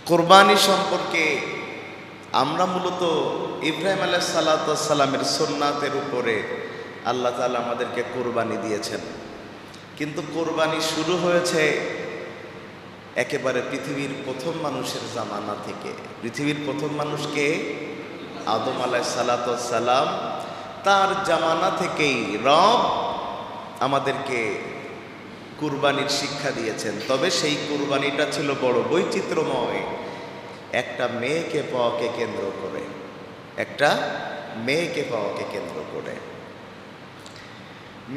কোরবানি সম্পর্কে আমরা মূলত ইব্রাহিম আলাইহিস সালামের সুন্নাতের উপরে আল্লাহ তাআলা আমাদেরকে কোরবানি দিয়েছেন। কিন্তু কোরবানি শুরু হয়েছে একেবারে পৃথিবীর প্রথম মানুষের জামানা থেকে। পৃথিবীর প্রথম মানুষকে আদম আলাইহিস সালাম, তার জামানা থেকেই রব আমাদেরকে কুরবানির শিক্ষা দিয়েছেন। তবে সেই কুরবানিটা ছিল বড় বৈচিত্র্যময়, একটা মেয়েকে পাওয়াকে কেন্দ্র করে, একটা মেয়েকে পাওয়াকে কেন্দ্র করে।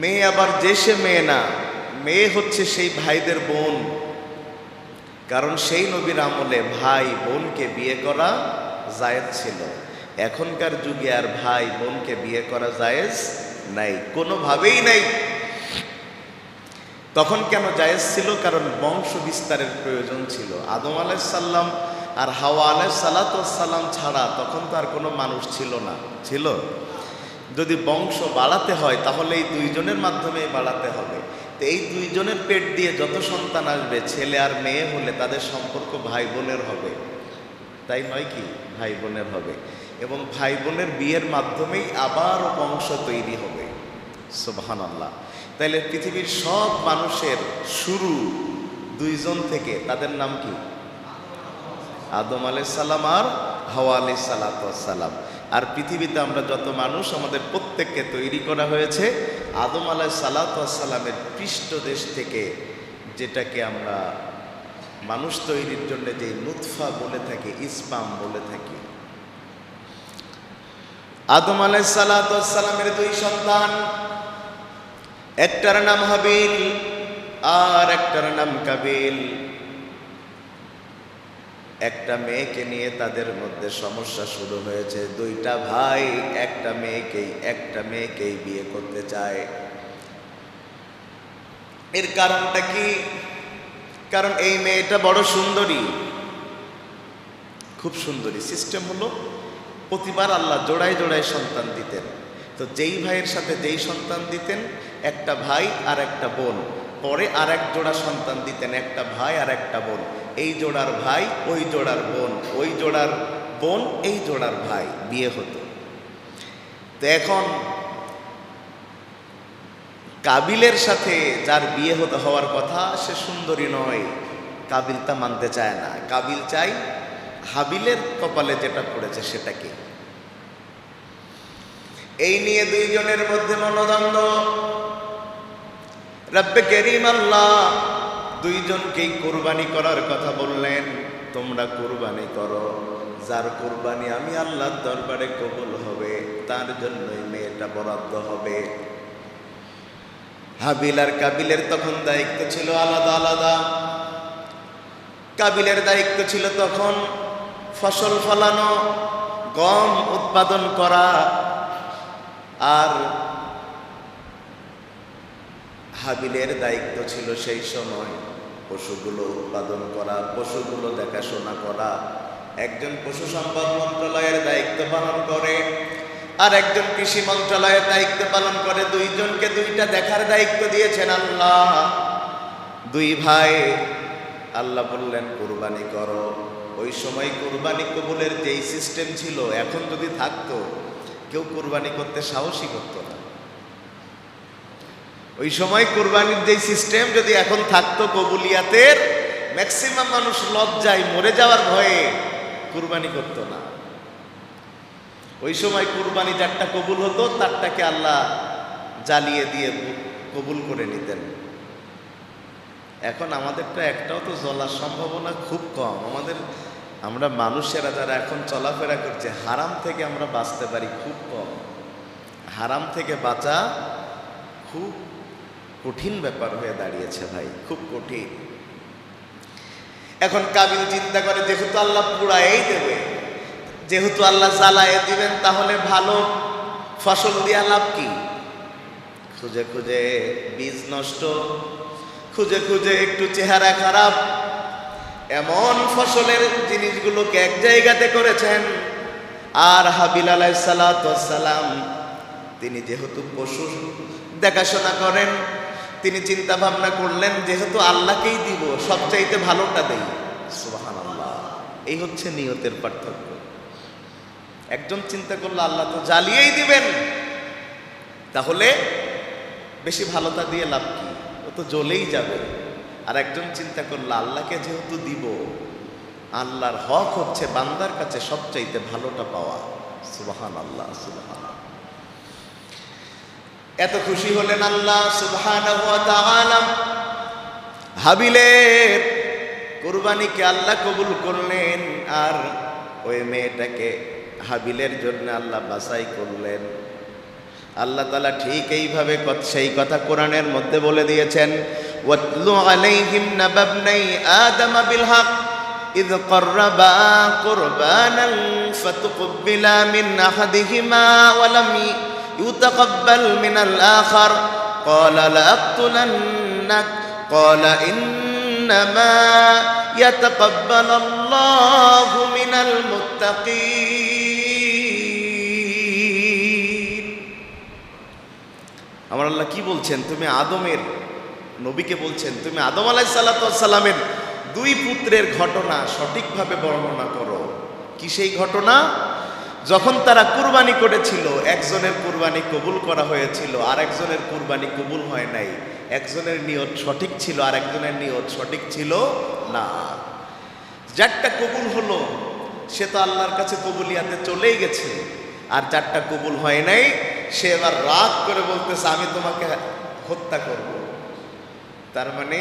মেয়ে আবার যে সে মেয়ে না, মেয়ে হচ্ছে সেই ভাইদের বোন। কারণ সেই নবীর আমলে ভাই বোনকে বিয়ে করা জায়েজ ছিল। এখনকার যুগে আর ভাই বোনকে বিয়ে করা জায়েজ নাই, কোনোভাবেই নাই। তখন কেন জায়েজ ছিল? কারণ বংশ বিস্তারের প্রয়োজন ছিল। আদম আলাইহিস সালাম আর হাওয়া আলাইহিস সালাম ছাড়া তখন তো আর কোনো মানুষ ছিল না। ছিল? যদি বংশ বাড়াতে হয় তাহলে এই দুইজনের মাধ্যমেই বাড়াতে হবে। তো এই দুইজনের পেট দিয়ে যত সন্তান আসবে, ছেলে আর মেয়ে হলে তাদের সম্পর্ক ভাই বোনের হবে, তাই নয় কি? ভাই বোনের হবে, এবং ভাই বোনের বিয়ের মাধ্যমেই আবার বংশ তৈরি হবে। সুবহানাল্লাহ। তাইলে পৃথিবীর সব মানুষের শুরু দুইজন থেকে। তাদের নাম কি? আদম আলাইহিস সালাম আর হাওয়া আলাইহিস সালাম। আর পৃথিবীতে আমরা যত মানুষ, আমাদের প্রত্যেককে তৈরি করা হয়েছে আদম আলাইহিস সালামের পৃষ্ঠদেশ থেকে, যেটাকে আমরা মানুষ তৈরির জন্য যে নুতফা বলে থাকি, ইসপাম বলে থাকি। আদম আলাইহিস সালামের দুই সন্তান, একটার নাম হাবিল আর একটার নাম কাবিল। একটা মেয়েকে নিয়ে তাদের মধ্যে সমস্যা শুরু হয়েছে। দুইটা ভাই একটা মেয়েকেই বিয়ে করতে চায়। এর কারণটা কি? কারণ এই মেয়েটা বড় সুন্দরী, খুব সুন্দরী। সিস্টেম হলো প্রতিবার আল্লাহ জোড়ায় জোড়ায় সন্তান দিতেন। তো যেই ভাইয়ের সাথে যেই সন্তান দিতেন, একটা ভাই আর একটা বোন, পরে আর এক জোড়া সন্তান দিতেন, একটা ভাই আর একটা বোন। এই জোড়ার ভাই, ওই জোড়ার বোন, ওই জোড়ার বোন, এই জোড়ার ভাই, বিয়ে হতো। তো এখন কাবিলের সাথে যার বিয়ে হওয়ার কথা, সে সুন্দরী নয়, কাবিল তা মানতে চায় না। কাবিল চাই হাবিলের কপালে যেটা পড়েছে সেটাকে। এই নিয়ে দুইজনের মধ্যে মনোদ্বন্দ্ব। রব্বে করিম আল্লাহ দুইজনকেই কুরবানি করার কথা বললেন। তোমরা কুরবানি করো, যার কুরবানি আমি আল্লাহর দরবারে কবুল হবে তার জন্যই মেয়েটা বরাদ্দ হবে। হাবিল আর কাবিলের তখন দায়িত্ব ছিল আলাদা আলাদা। কাবিলের দায়িত্ব ছিল তখন ফসল ফলানো, গম উৎপাদন করা, আর হাবিলের দায়িত্ব ছিল সেই সময় পশুগুলো উৎপাদন করা, পশুগুলো দেখাশোনা করা। একজন পশু সম্পদ মন্ত্রণালয়ের দায়িত্ব পালন করে, আর একজন কৃষি মন্ত্রণালয়ের দায়িত্ব পালন করে। দুইজনকে দুইটা দেখার দায়িত্ব দিয়েছেন আল্লাহ। দুই ভাই, আল্লাহ বললেন কুরবানি করো। ওই সময় কুরবানি কবুলের যেই সিস্টেম ছিল, এখন যদি থাকতো কেউ কুরবানি করতে সাহসই করতো না। ওই সময় কুরবানির যেই সিস্টেম যদি এখন থাকতো কবুলিয়াতের, ম্যাক্সিমাম মানুষ লজ্জায় মরে যাওয়ার ভয়ে কুরবানি করতো না। ওই সময় কুরবানি যারটা কবুল হতো তারটাকে আল্লাহ জ্বালিয়ে দিয়ে কবুল করে নিতেন। এখন আমাদেরটা একটাও তো জ্বলার সম্ভাবনা খুব কম। আমরা মানুষেরা যারা এখন চলাফেরা করছে, হারাম থেকে আমরা বাঁচতে পারি খুব কম। হারাম থেকে বাঁচা খুব কঠিন ব্যাপার হয়ে দাঁড়িয়েছে ভাই, খুব কঠিন। এখন কাবিল চিন্তা করে, যেহেতু আল্লাহ পুড়াই দেবে, যেহেতু আল্লাহ জ্বালায় দিবেন, তাহলে ভালো ফসল দিয়া লাভ কি? খুঁজে খুঁজে বীজ নষ্ট, খুঁজে খুঁজে একটু চেহারা খারাপ, এমন ফসলের জিনিসগুলোকে এক জায়গাতে করেছেন। আর হাবিল আলাইহিস সালাম তিনি যেহেতু পশু দেখাশোনা করেন, তিনি চিন্তা ভাবনা করলেন যেহেতু আল্লাহকেই দিব, সবচাইতে ভালোটা দেই। সুবহানাল্লাহ। এই হচ্ছে নিয়তের পার্থক্য। একজন চিন্তা করলো আল্লাহ তো জ্বালিয়েই দিবেন, তাহলে বেশি ভালোটা দিয়ে লাভ কি, ও তো জ্বলেই যাবে। আর একজন চিন্তা করলো আল্লাহকে যেহেতু দিব, আল্লাহর হক হচ্ছে বান্দার কাছে সবচাইতে ভালোটা পাওয়া। সুবহানাল্লাহ, সুবহানাল্লাহ। এত খুশি হলেন আল্লাহ সুবহানাহু ওয়া তাআলা, হাবিলের কুরবানিকে আল্লাহ কবুল করলেন। আর ওই মেয়েটাকে হাবিলের জন্য আল্লাহ বাছাই করলেন। আল্লাহ তাআলা ঠিক এইভাবে সেই কথা কোরআনের মধ্যে বলে দিয়েছেন, ওয়াতলু আলাইহিম নাবাবনাই আদম বিল হক ইয ক্বাররাবা কুরবানান ফাতুকবিলা মিন আহাদিহিমা ওয়া লাম ইউতাকাব্বাল মিনাল আখার ক্বালা লাআকতুলান্নাক ক্বালা ইন্নামা ইয়াতাকাব্বালুল্লাহু মিনাল মুত্তাকিন। আমার আল্লাহ কি বলছেন? তুমি আদমের নবীকে বলছেন, তুমি আদম আলাইহিস সালাতু ওয়াস সালামের দুই পুত্রের ঘটনা সঠিকভাবে বর্ণনা করো। কি সেই ঘটনা? যখন তারা কুরবানি করেছিল, একজনের কুরবানি কবুল করা হয়েছিল, আর একজনের কুরবানি কবুল হয় নাই। একজনের নিয়ত সঠিক ছিল, আর একজনের নিয়ত সঠিক ছিল না। যারটা কবুল হলো সে তো আল্লাহর কাছে কবুলিয়াতে চলেই গেছে, আর যারটা কবুল হয় নাই সে এবার রাগ করে বলতেছে আমি তোমাকে হত্যা করব। তার মানে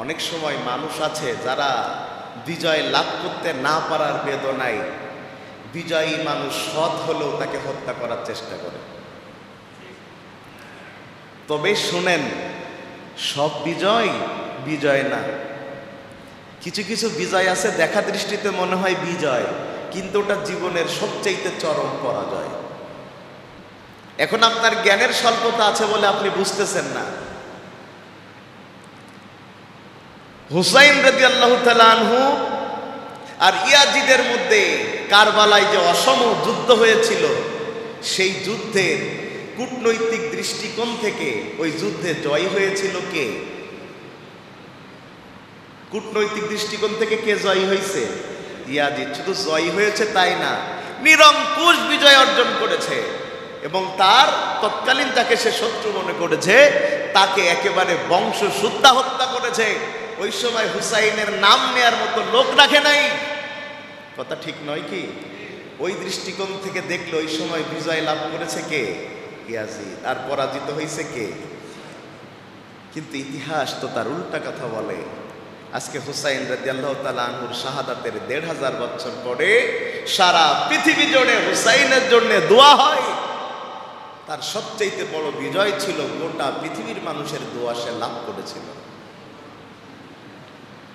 অনেক সময় মানুষ আছে যারা বিজয় লাভ করতে না পারার বেদনায় বিজয়ী মানুষ সৎ হলেও তাকে হত্যা করার চেষ্টা করে। তবে শুনেন, সব বিজয় বিজয় না। কিছু কিছু বিজয় আছে দেখা দৃষ্টিতে মনে হয় বিজয়, কিন্তু ওটা জীবনের সবচাইতে চরম পরাজয়। এখন আপনার জ্ঞানের স্বল্পতা আছে বলে আপনি বুঝতেছেন না। হুসাইন রাদিয়াল্লাহু তাআলা আনহু আর ইয়াজিদের মধ্যে কারবালায় যে অসম যুদ্ধ হয়েছিল, সেই যুদ্ধের কূটনৈতিক দৃষ্টিকোণ থেকে ওই যুদ্ধে জয় হয়েছিল কে? কূটনৈতিক দৃষ্টিকোণ থেকে কে জয়ী হয়েছে? ইয়াজিদ। শুধু জয়ী হয়েছে তাই না, নিরঙ্কুশ বিজয় অর্জন করেছে। এবং তার তৎকালীন তাকে সে শত্রু মনে করেছে, তাকে একেবারে বংশশুদ্ধা হত্যা করেছে। ওই সময় হুসাইনের নাম নেয়ার মতো লোক রাখে নাই। কথা ঠিক নয় কি? ওই দৃষ্টিকোণ থেকে দেখলে ওই সময় বিজয় লাভ করেছে কে? ইয়াজিদ। আর পরাজিত হয়েছে কে? কিন্তু ইতিহাস তো তার উল্টা কথা বলে। আজকে হুসাইন রাদিয়াল্লাহু তাআলা আনহুর শাহাদাতের ১৫০০ বছর পরে সারা পৃথিবী জুড়ে হুসাইনের জন্য দোয়া হয়। তার সবচেয়ে বড় বিজয় ছিল গোটা পৃথিবীর মানুষের দোয়া সে লাভ করেছিল।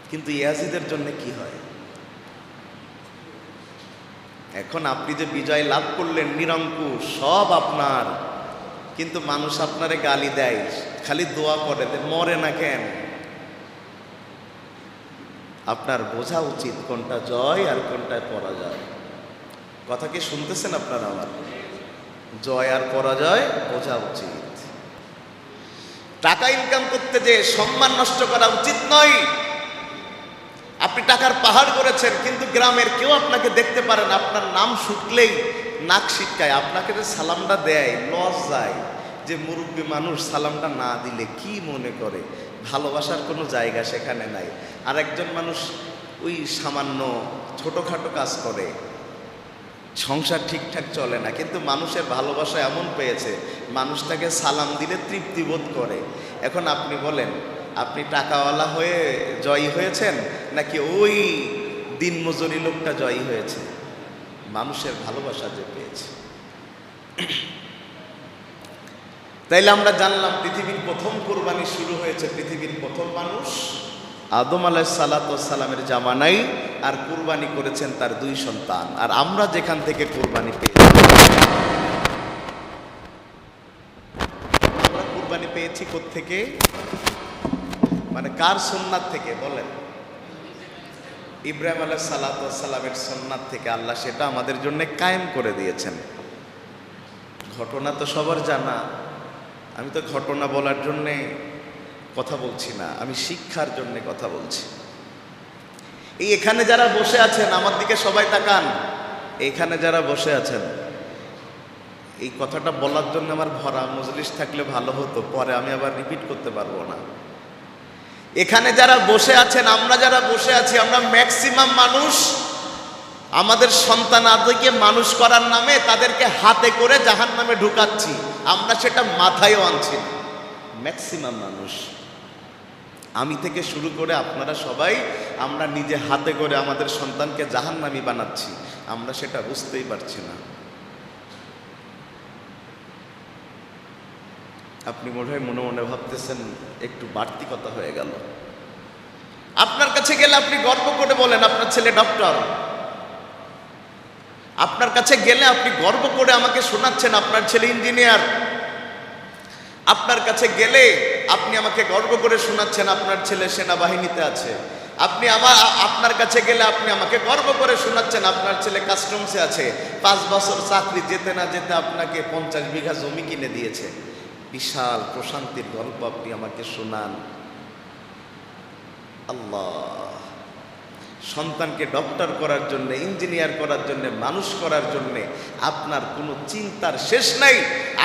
কিন্তু ইয়াজিদের জন্য কি হয়? এখন আপনি যে বিজয় লাভ করলেন নিরঙ্কুশ, সব আপনার, কিন্তু মানুষ আপনারে গালি দেয়, খালি দোয়া করে, মরে না কেন? আপনার বোঝা উচিত কোনটা জয় আর কোনটা পরাজয়। কথা কি শুনতেছেন আপনারা আমার? জয় আর পরাজয় বোঝা উচিত। টাকা ইনকাম করতে যে সম্মান নষ্ট করা উচিত নয়। আপনি টাকার পাহাড় করেছেন, কিন্তু গ্রামের কেউ আপনাকে দেখতে পারে না, আপনার নাম শুকলেই নাক সিটকায়, আপনাকে যে সালামটা দেয় লস যায় যে মুরব্বী মানুষ সালামটা না দিলে কি মনে করে, ভালোবাসার কোনো জায়গা সেখানে নাই। আর একজন মানুষ ওই সামান্য ছোটোখাটো কাজ করে, সংসার ঠিকঠাক চলে না, কিন্তু মানুষের ভালোবাসা এমন পেয়েছে মানুষ তাকে সালাম দিলে তৃপ্তি বোধ করে। এখন আপনি বলেন, আপনি টাকাওয়ালা হয়ে জয়ী হয়েছেন নাকি ওই দিনমজুরি লোকটা জয়ী হয়েছে? মানুষের ভালোবাসা যে পেয়েছে। তাইলে আমরা জানলাম পৃথিবীর প্রথম কুরবানি শুরু হয়েছে পৃথিবীর প্রথম মানুষ আদম আলাইহিস সালাতু ওয়াস সালামের জামানায়, আর কুরবানি করেছেন তার দুই সন্তান। আর আমরা যেখান থেকে কুরবানি পেয়েছি, আমরা কুরবানি পেয়েছি কোত্থেকে? মানে কার সুন্নাত থেকে বলেন? ইব্রাহিম আলাইহিস সালাতু ওয়াস সালামের সুন্নাত থেকে। আল্লাহ সেটা আমাদের জন্য কায়েম করে দিয়েছেন। ঘটনা তো সবার জানা। আমি তো ঘটনা বলার জন্যে কথা বলছি না, আমি শিক্ষার জন্যে কথা বলছি। এই এখানে যারা বসে আছেন, আমার দিকে সবাই তাকান, এখানে যারা বসে আছেন, এই কথাটা বলার জন্য আমার ভরা মজলিস থাকলে ভালো হতো, পরে আমি আবার রিপিট করতে পারবো না। এখানে যারা বসে আছেন, আমরা যারা বসে আছি, আমরা ম্যাক্সিমাম মানুষ আমাদের সন্তান আদিকে মানুষ করার নামে তাদেরকে হাতে করে জাহান্নামে ঢুকাচ্ছি, আমরা সেটা মাথায়ও আনছি না। ম্যাক্সিমাম মানুষ, আমি থেকে শুরু করে আপনারা সবাই, আমরা নিজে হাতে করে আমাদের সন্তানকে জাহান্নামী বানাচ্ছি, আমরা সেটা বুঝতেই পারছি না। আপনি মনে মনে ভাবতেছেন একটু বাড়তি কথা হয়ে গেল। আপনার কাছে গেলে আপনি গর্ব করে বলেন আপনার ছেলে ডক্টর, আপনার কাছে গেলে আপনি গর্ব করে আমাকে শোনাচ্ছেন আপনার ছেলে ইঞ্জিনিয়ার, আপনার কাছে গেলে আপনি আমাকে গর্ব করে শোনাচ্ছেন আপনার ছেলে সেনাবাহিনীতে আছে, আপনার কাছে গেলে আপনি আমাকে গর্ব করে শোনাচ্ছেন আপনার ছেলে কাস্টমসে আছে, 5 বছর চাকরি যেতে না যেতে আপনাকে 50 বিঘা জমি কিনে দিয়েছে। বিশাল প্রশান্তির গল্প আপনি আমাকে শোনান। আল্লাহ, সন্তানকে ডক্টর করার জন্য, ইঞ্জিনিয়ার করার জন্য, মানুষ করার জন্য আপনার কোনো চিন্তার শেষ নাই।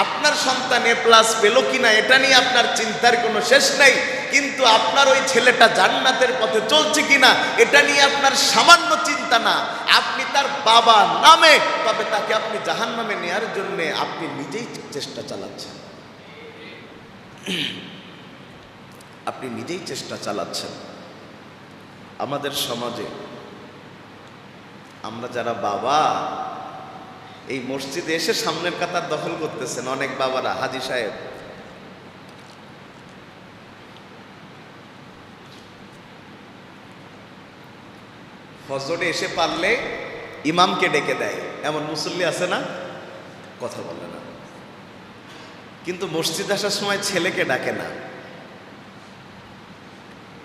আপনার সন্তান A+ পেল কিনা এটা নিয়ে আপনার চিন্তার কোনো শেষ নাই, কিন্তু আপনার ওই ছেলেটা জান্নাতের পথে চলছে কিনা এটা নিয়ে আপনার সামান্য চিন্তা না। আপনি তার বাবা নামে, তবে তাকে আপনি জাহান্নামে নেয়ার জন্য আপনি নিজেই চেষ্টা চালাচ্ছেন, আপনি নিজেই চেষ্টা চালাচ্ছেন। আমাদের সমাজে আমরা যারা বাবা, এই মসজিদে এসে সামনের কাতার দখল করতেছেন অনেক বাবারা। হাজী সাহেব, ফজরে এসে পারলে ইমামকে ডেকে দেয়, এমন মুসল্লি আছে না? কথা বলে না, কিন্তু মসজিদ আসার সময় ছেলেকে ডাকে না,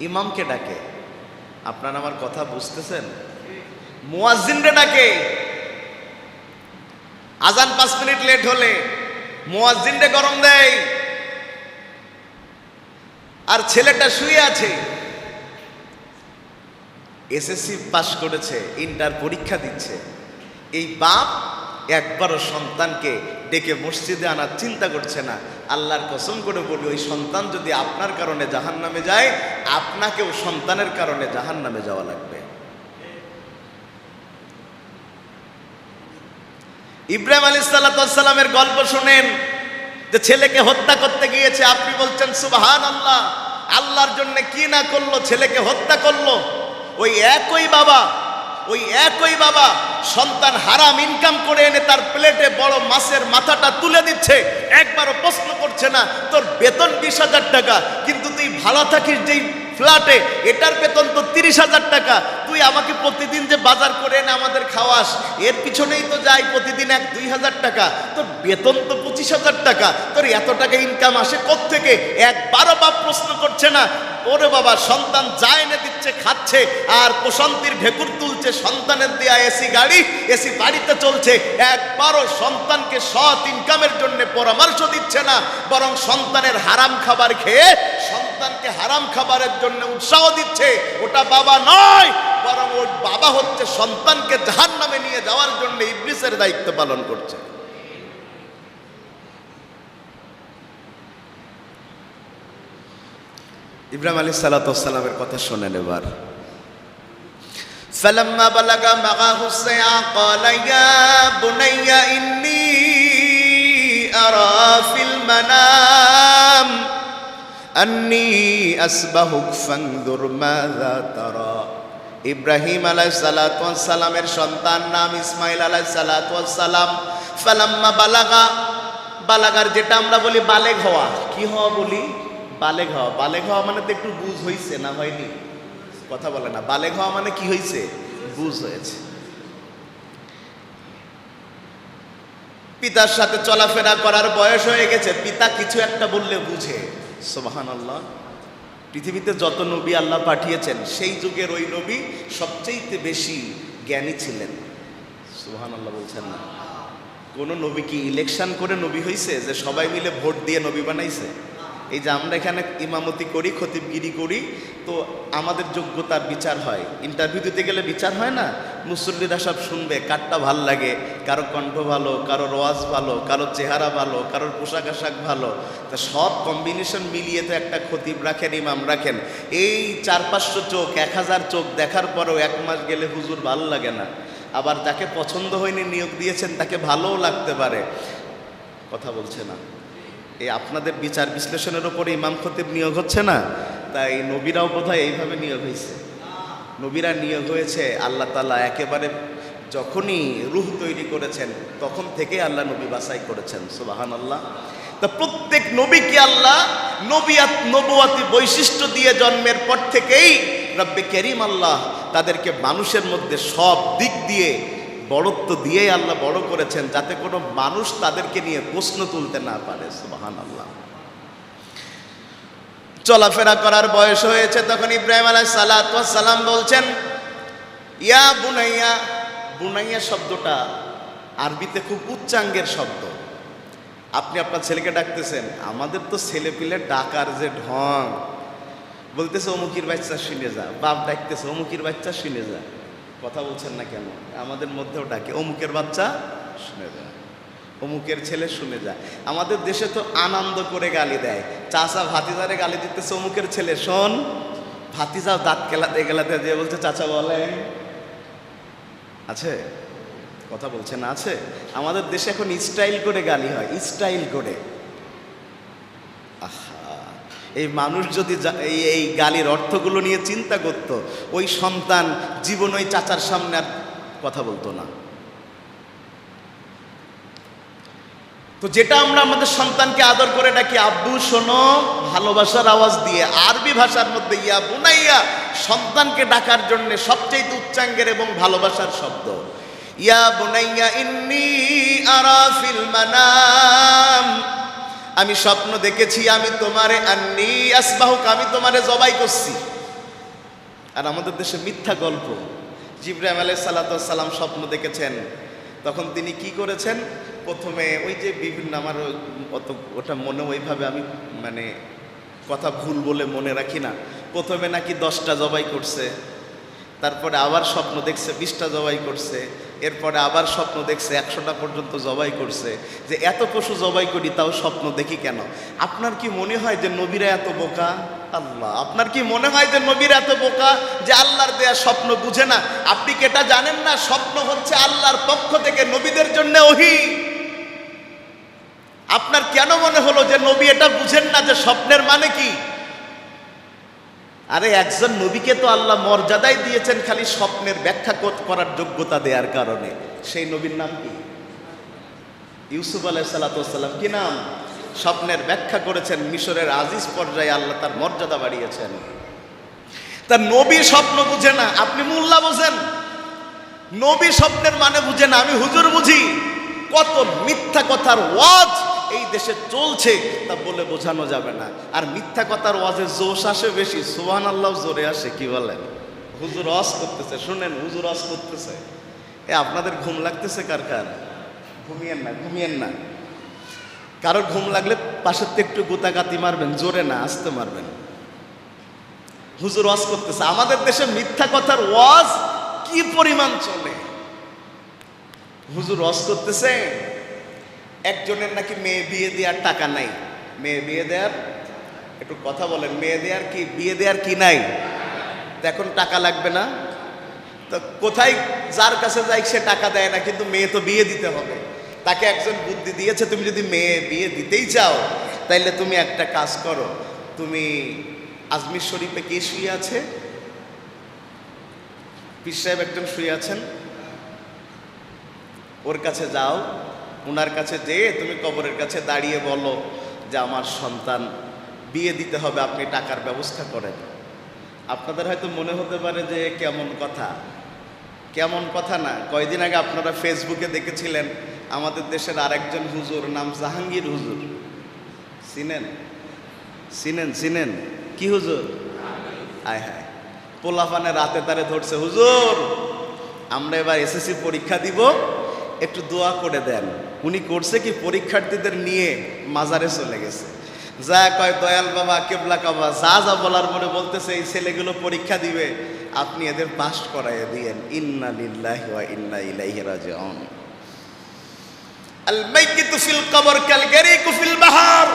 ইমামকে ডাকে। আপনারা আমার কথা বুঝতেছেন? মুয়াজ্জিনরে ডাকে, আজান 5 মিনিট লেট হলে মুয়াজ্জিনরে গরম দেয়, আর ছেলেটা শুয়ে আছে, এসএসসি পাস করেছে, ইন্টার পরীক্ষা দিচ্ছে। এই বাপ একবারও সন্তানকে ডেকে মসজিদে আনার চিন্তা করছে না। আল্লাহর কসম করে বলি, ওই সন্তান যদি আপনার কারণে জাহান্নামে যায়, আপনাকেও সন্তানের কারণে জাহান্নামে যাওয়া লাগবে। ইব্রাহিম আলাইহিস সালামের গল্প শুনেন, যে ছেলেকে হত্যা করতে গিয়েছে, আপনি বলছেন সুবহানাল্লাহ, আল্লাহর জন্য কি না করলো, ছেলেকে হত্যা করলো। ওই একই বাবা সন্তান হারাম ইনকাম করে এনে তার প্লেটে বড় মাছের মাথাটা তুলে দিচ্ছে, একবারও প্রশ্ন করছে না তোর বেতন 20,000 টাকা, কিন্তু তুই ভাড়া থাকিস যেই ফ্ল্যাটে, এটার বেতন তো 30,000 টাকা, তুই আমাকে প্রতিদিন যে বাজার করে এনে আমাদের খাওয়াস, এর পিছনেই তো যাই প্রতিদিন 1-2,000 টাকা, তোর বেতন তো 25,000 টাকা, তোর এত টাকা ইনকাম আসে কোত্থেকে? একবারও বাপ প্রশ্ন করছে না। ওরে বাবা, সন্তান যা এনে দিচ্ছে খাচ্ছে, আর প্রশান্তির ঢেকুর তুলছে, সন্তানের দেয়া এসি গাড়ি, এসি বাড়িতে চলছে, একবারও সন্তানকে সৎ ইনকামের জন্য পরামর্শ দিচ্ছে না, বরং সন্তানের হারাম খাবার খেয়ে সন্তানকে হারাম খাবারের জন্য উৎসাহ দিচ্ছে। ওটা বাবা নয়, বরং ওই বাবা হচ্ছে সন্তানকে জাহান্নামে নিয়ে যাওয়ার জন্য ইবলিসের দায়িত্ব পালন করছে। ইব্রাহিম আলাইহিস সালামের কথা শোনেন এবার। ফালাম্মা বালাগা মাগাহু সায়া ক্বালা ইয়া বুনাইয়া ইন্নী আরা ফিল মানাম আন্নী আসবাহুক ফানজুর মাযা তারা। ইব্রাহিম আলাইহিস সালামের সন্তান নাম ইসমাইল আলাইহিস সালাম। ফালাম্মা বালাগার যেটা আমরা বলি বালেগ হওয়া, কি হওয়া বলি? বালেগ হওয়া। বালেগ হওয়া মানে তো একটু বুঝ হয়েছে না হয়নি? কথা বলে না। বালেগ হওয়া মানে কি হয়েছে? বুঝ হয়েছে। পিতার সাথে চলাফেরা করার বয়স হয়ে গেছে, পিতা কিছু একটা বললে বুঝে। সুবহানাল্লাহ। পৃথিবীতে যত নবী আল্লাহ পাঠিয়েছেন, সেই যুগের ওই নবী সবচেয়ে বেশি জ্ঞানী ছিলেন। সুবহানাল্লাহ বলছেন না? কোন নবী কি ইলেকশন করে নবী হয়েছে যে সবাই মিলে ভোট দিয়ে নবী বানাইছে? এই যে আমরা এখানে ইমামতি করি, খতিবগিরি করি, তো আমাদের যোগ্যতার বিচার হয়। ইন্টারভিউ দিতে গেলে বিচার হয় না? মুসল্লিরা সব শুনবে কারটা ভাল লাগে, কারো কণ্ঠ ভালো, কারো ওয়াজ ভালো, কারো চেহারা ভালো, কারোর পোশাক আশাক ভালো। তা সব কম্বিনেশন মিলিয়ে তো একটা খতিব রাখেন, ইমাম রাখেন। এই 400-500 চোখ, 1000 চোখ দেখার পরেও 1 মাস গেলে হুজুর ভালো লাগে না। আবার যাকে পছন্দ হয়নি নিয়োগ দিয়েছেন তাকে ভালোও লাগতে পারে। কথা বলছে না? এই আপনাদের বিচার বিশ্লেষণের উপরে ইমাম খতিব নিয়োগ হচ্ছে না? তাই নবীরাও বোধহয় এইভাবে নিয়োগ হয়েছে। নবীরা নিয়োগ হয়েছে আল্লাহ তাআলা একেবারে যখনই রূহ তৈরি করেছেন তখন থেকে আল্লাহ নবী বাছাই করেছেন। সুবহানাল্লাহ। তা প্রত্যেক নবীকে আল্লাহ নবুয়াতি বৈশিষ্ট্য দিয়ে জন্মের পর থেকেই রব্বে করিম আল্লাহ তাদেরকে মানুষের মধ্যে সব দিক দিয়ে বড়ত্ব দিয়েই আল্লাহ বড় করেছেন, যাতে কোনো মানুষ তাদেরকে নিয়ে প্রশ্ন তুলতে না পারে। সুবহানাল্লাহ। চলাফেরা করার বয়স হয়েছে তখন ইব্রাহিম আলাইহিস সালাম বলছেন, ইয়া বুনাইয়া। বুনাইয়া শব্দটা আরবিতে খুব উচ্চাঙ্গের শব্দ। আপনি আপনার ছেলেকে ডাকতেছেন, আমাদের তো ছেলে পিলে ডাকার যে ঢং, বলতেছে অমুকির বাচ্চা শুনে যা। বাপ ডাকতেছে অমুকির বাচ্চা শুনে যা। কথা বলছেন না কেন? আমাদের মধ্যেও ডাকে অমুকের বাচ্চা শুনে যা, অমুকের ছেলে শুনে যা। আমাদের দেশে তো আনন্দ করে গালি দেয়। চাচা ভাতিজারে গালি দিতেছে অমুকের ছেলে শোন, ভাতিজাও দাঁত কেলাতে গেলাতে দিয়ে বলছে চাচা বলেন। আছে? কথা বলছে না? আছে? আমাদের দেশে এখন স্টাইল করে গালি হয়, স্টাইল করে। আহা, এই মানুষ যদি এই গালির অর্থগুলো নিয়ে চিন্তা করত, ওই সন্তান জীবন ওই চাচার সামনে আর কথা বলতো না। তো যেটা আমরা আমাদের সন্তানকে আদর করে ডাকি আব্বু শোনো, ভালোবাসার আওয়াজ দিয়ে, আরবি ভাষার মধ্যে ইয়া বুনাইয়া সন্তানকে ডাকার জন্য সবচেয়ে উচ্চাঙ্গের এবং ভালোবাসার শব্দ। ইয়া বুনাইয়া ইন্নী আরা ফিল মানাম, আমি স্বপ্ন দেখেছি আমি তোমারে আন্নী আসবাহুক, আমি তোমারে জবাই করছি। আর আমাদের দেশে মিথ্যা গল্প। জিবরাইল আলাইহিস সালাম স্বপ্ন দেখেছেন, তখন তিনি কি করেছেন? প্রথমে ওই যে বিভিন্ন আমার ওটা মনে ওইভাবে আমি মানে কথা ভুল বলে মনে রাখি না। প্রথমে নাকি 10টা জবাই করছে, তারপরে আবার স্বপ্ন দেখছে 20টা জবাই করছে, এরপরে আবার স্বপ্ন দেখছে 100টা পর্যন্ত জবাই করছে। যে এত পশু জবাই করি তাও স্বপ্ন দেখি কেন? আপনার কি মনে হয় যে নবীরা এত বোকা? আল্লাহ, আপনার কি মনে হয় যে নবীরা এত বোকা যে আল্লাহর দেয়া স্বপ্ন বুঝে না? আপনি কি এটা জানেন না স্বপ্ন হচ্ছে আল্লাহর পক্ষ থেকে নবীদের জন্য ওহী? আপনার কেন মনে হলো যে নবী এটা বুঝেন না যে স্বপ্নের মানে কি? আরে একজন নবীকে তো আল্লাহ মর্যাদাই দিয়েছেন খালি স্বপ্নের ব্যাখ্যা করার যোগ্যতা দেওয়ার কারণে। সেই নবীর নাম কি? ইউসুফ আলাইহিস সালাম। কি নাম? স্বপ্নের ব্যাখ্যা করেছেন, মিশরের আজিজ পর্যায়ে আল্লাহ তার মর্যাদা বাড়িয়েছেন। তা নবী স্বপ্ন বুঝে না, আপনি মোল্লা বোঝেন। নবী স্বপ্নের মানে বুঝে না, আমি হুজুর বুঝি। কত মিথ্যা কথার ওয়াজ এই দেশে চলছে তা বলে বোঝানো যাবে না। আর মিথ্যা কথার ওয়াজে জোশ আসে বেশি, সুবহানাল্লাহ জোরে আসে। কি বলেন? হুজুর ওয়াজ করতেছে, শুনেন হুজুর ওয়াজ করতেছে। আপনাদের ঘুম লাগতেছে কার কার? ঘুমিয়েন না, ঘুমিয়েন না। কারোর ঘুম লাগলে পাশের থেকে একটু গোতাগাতি মারবেন, জোরে না, আস্তে মারবেন। হুজুর ওয়াজ করতেছে। আমাদের দেশে মিথ্যা কথার ওয়াজ কি পরিমাণ চলে। হুজুর ওয়াজ করতেছে, একজনের নাকি মেয়ে বিয়ে দেওয়ার টাকা নাই। মেয়ে বিয়ে দেওয়ার, একটু কথা বলেন, মেয়ে দেওয়ার কি, বিয়ে দেওয়ার কি নাই? এখন টাকা লাগবে না তো কোথায় যার কাছে যাই সে টাকা দেয় না, কিন্তু মেয়ে তো বিয়ে দিতে হবে। তাকে একজন বুদ্ধি দিয়েছে, তুমি যদি মেয়ে বিয়ে দিতেই চাও তাইলে তুমি একটা কাজ করো, তুমি আজমির শরীফে কে শুয়ে আছে? পীর সাহেব একজন শুয়ে আছেন, ওর কাছে যাও। ওনার কাছে যেয়ে তুমি কবরের কাছে দাঁড়িয়ে বলো যে আমার সন্তান বিয়ে দিতে হবে, আপনি টাকার ব্যবস্থা করেন। আপনাদের হয়তো মনে হতে পারে যে কেমন কথা, কেমন কথা না। কয়দিন আগে আপনারা ফেসবুকে দেখেছিলেন আমাদের দেশের আরেকজন হুজুর, নাম জাহাঙ্গীর হুজুর। চিনেন? চিনেন? চিনেন? কি হুজুর? আয় হায়, পোলাপানে রাতে তারে ধরছে, হুজুর আমরা এবার এসএসসি পরীক্ষা দিব, একটু দোয়া করে দেন। উনি করছে কি, পরীক্ষার্থীদের নিয়ে মাজারে চলে গেছে। যা কয় দয়াল বাবা কেবলা কাবা যা যা বলার পরে বলতেছে এই ছেলেগুলো পরীক্ষা দিবে, আপনি এদের পাস করাইয়া দিয়েন। ইন্না লিল্লাহি ওয়া ইন্না ইলাইহি রাজিউন। আল মাইয়িতু ফিল কবর কাল গারিকু ফিল বাহার।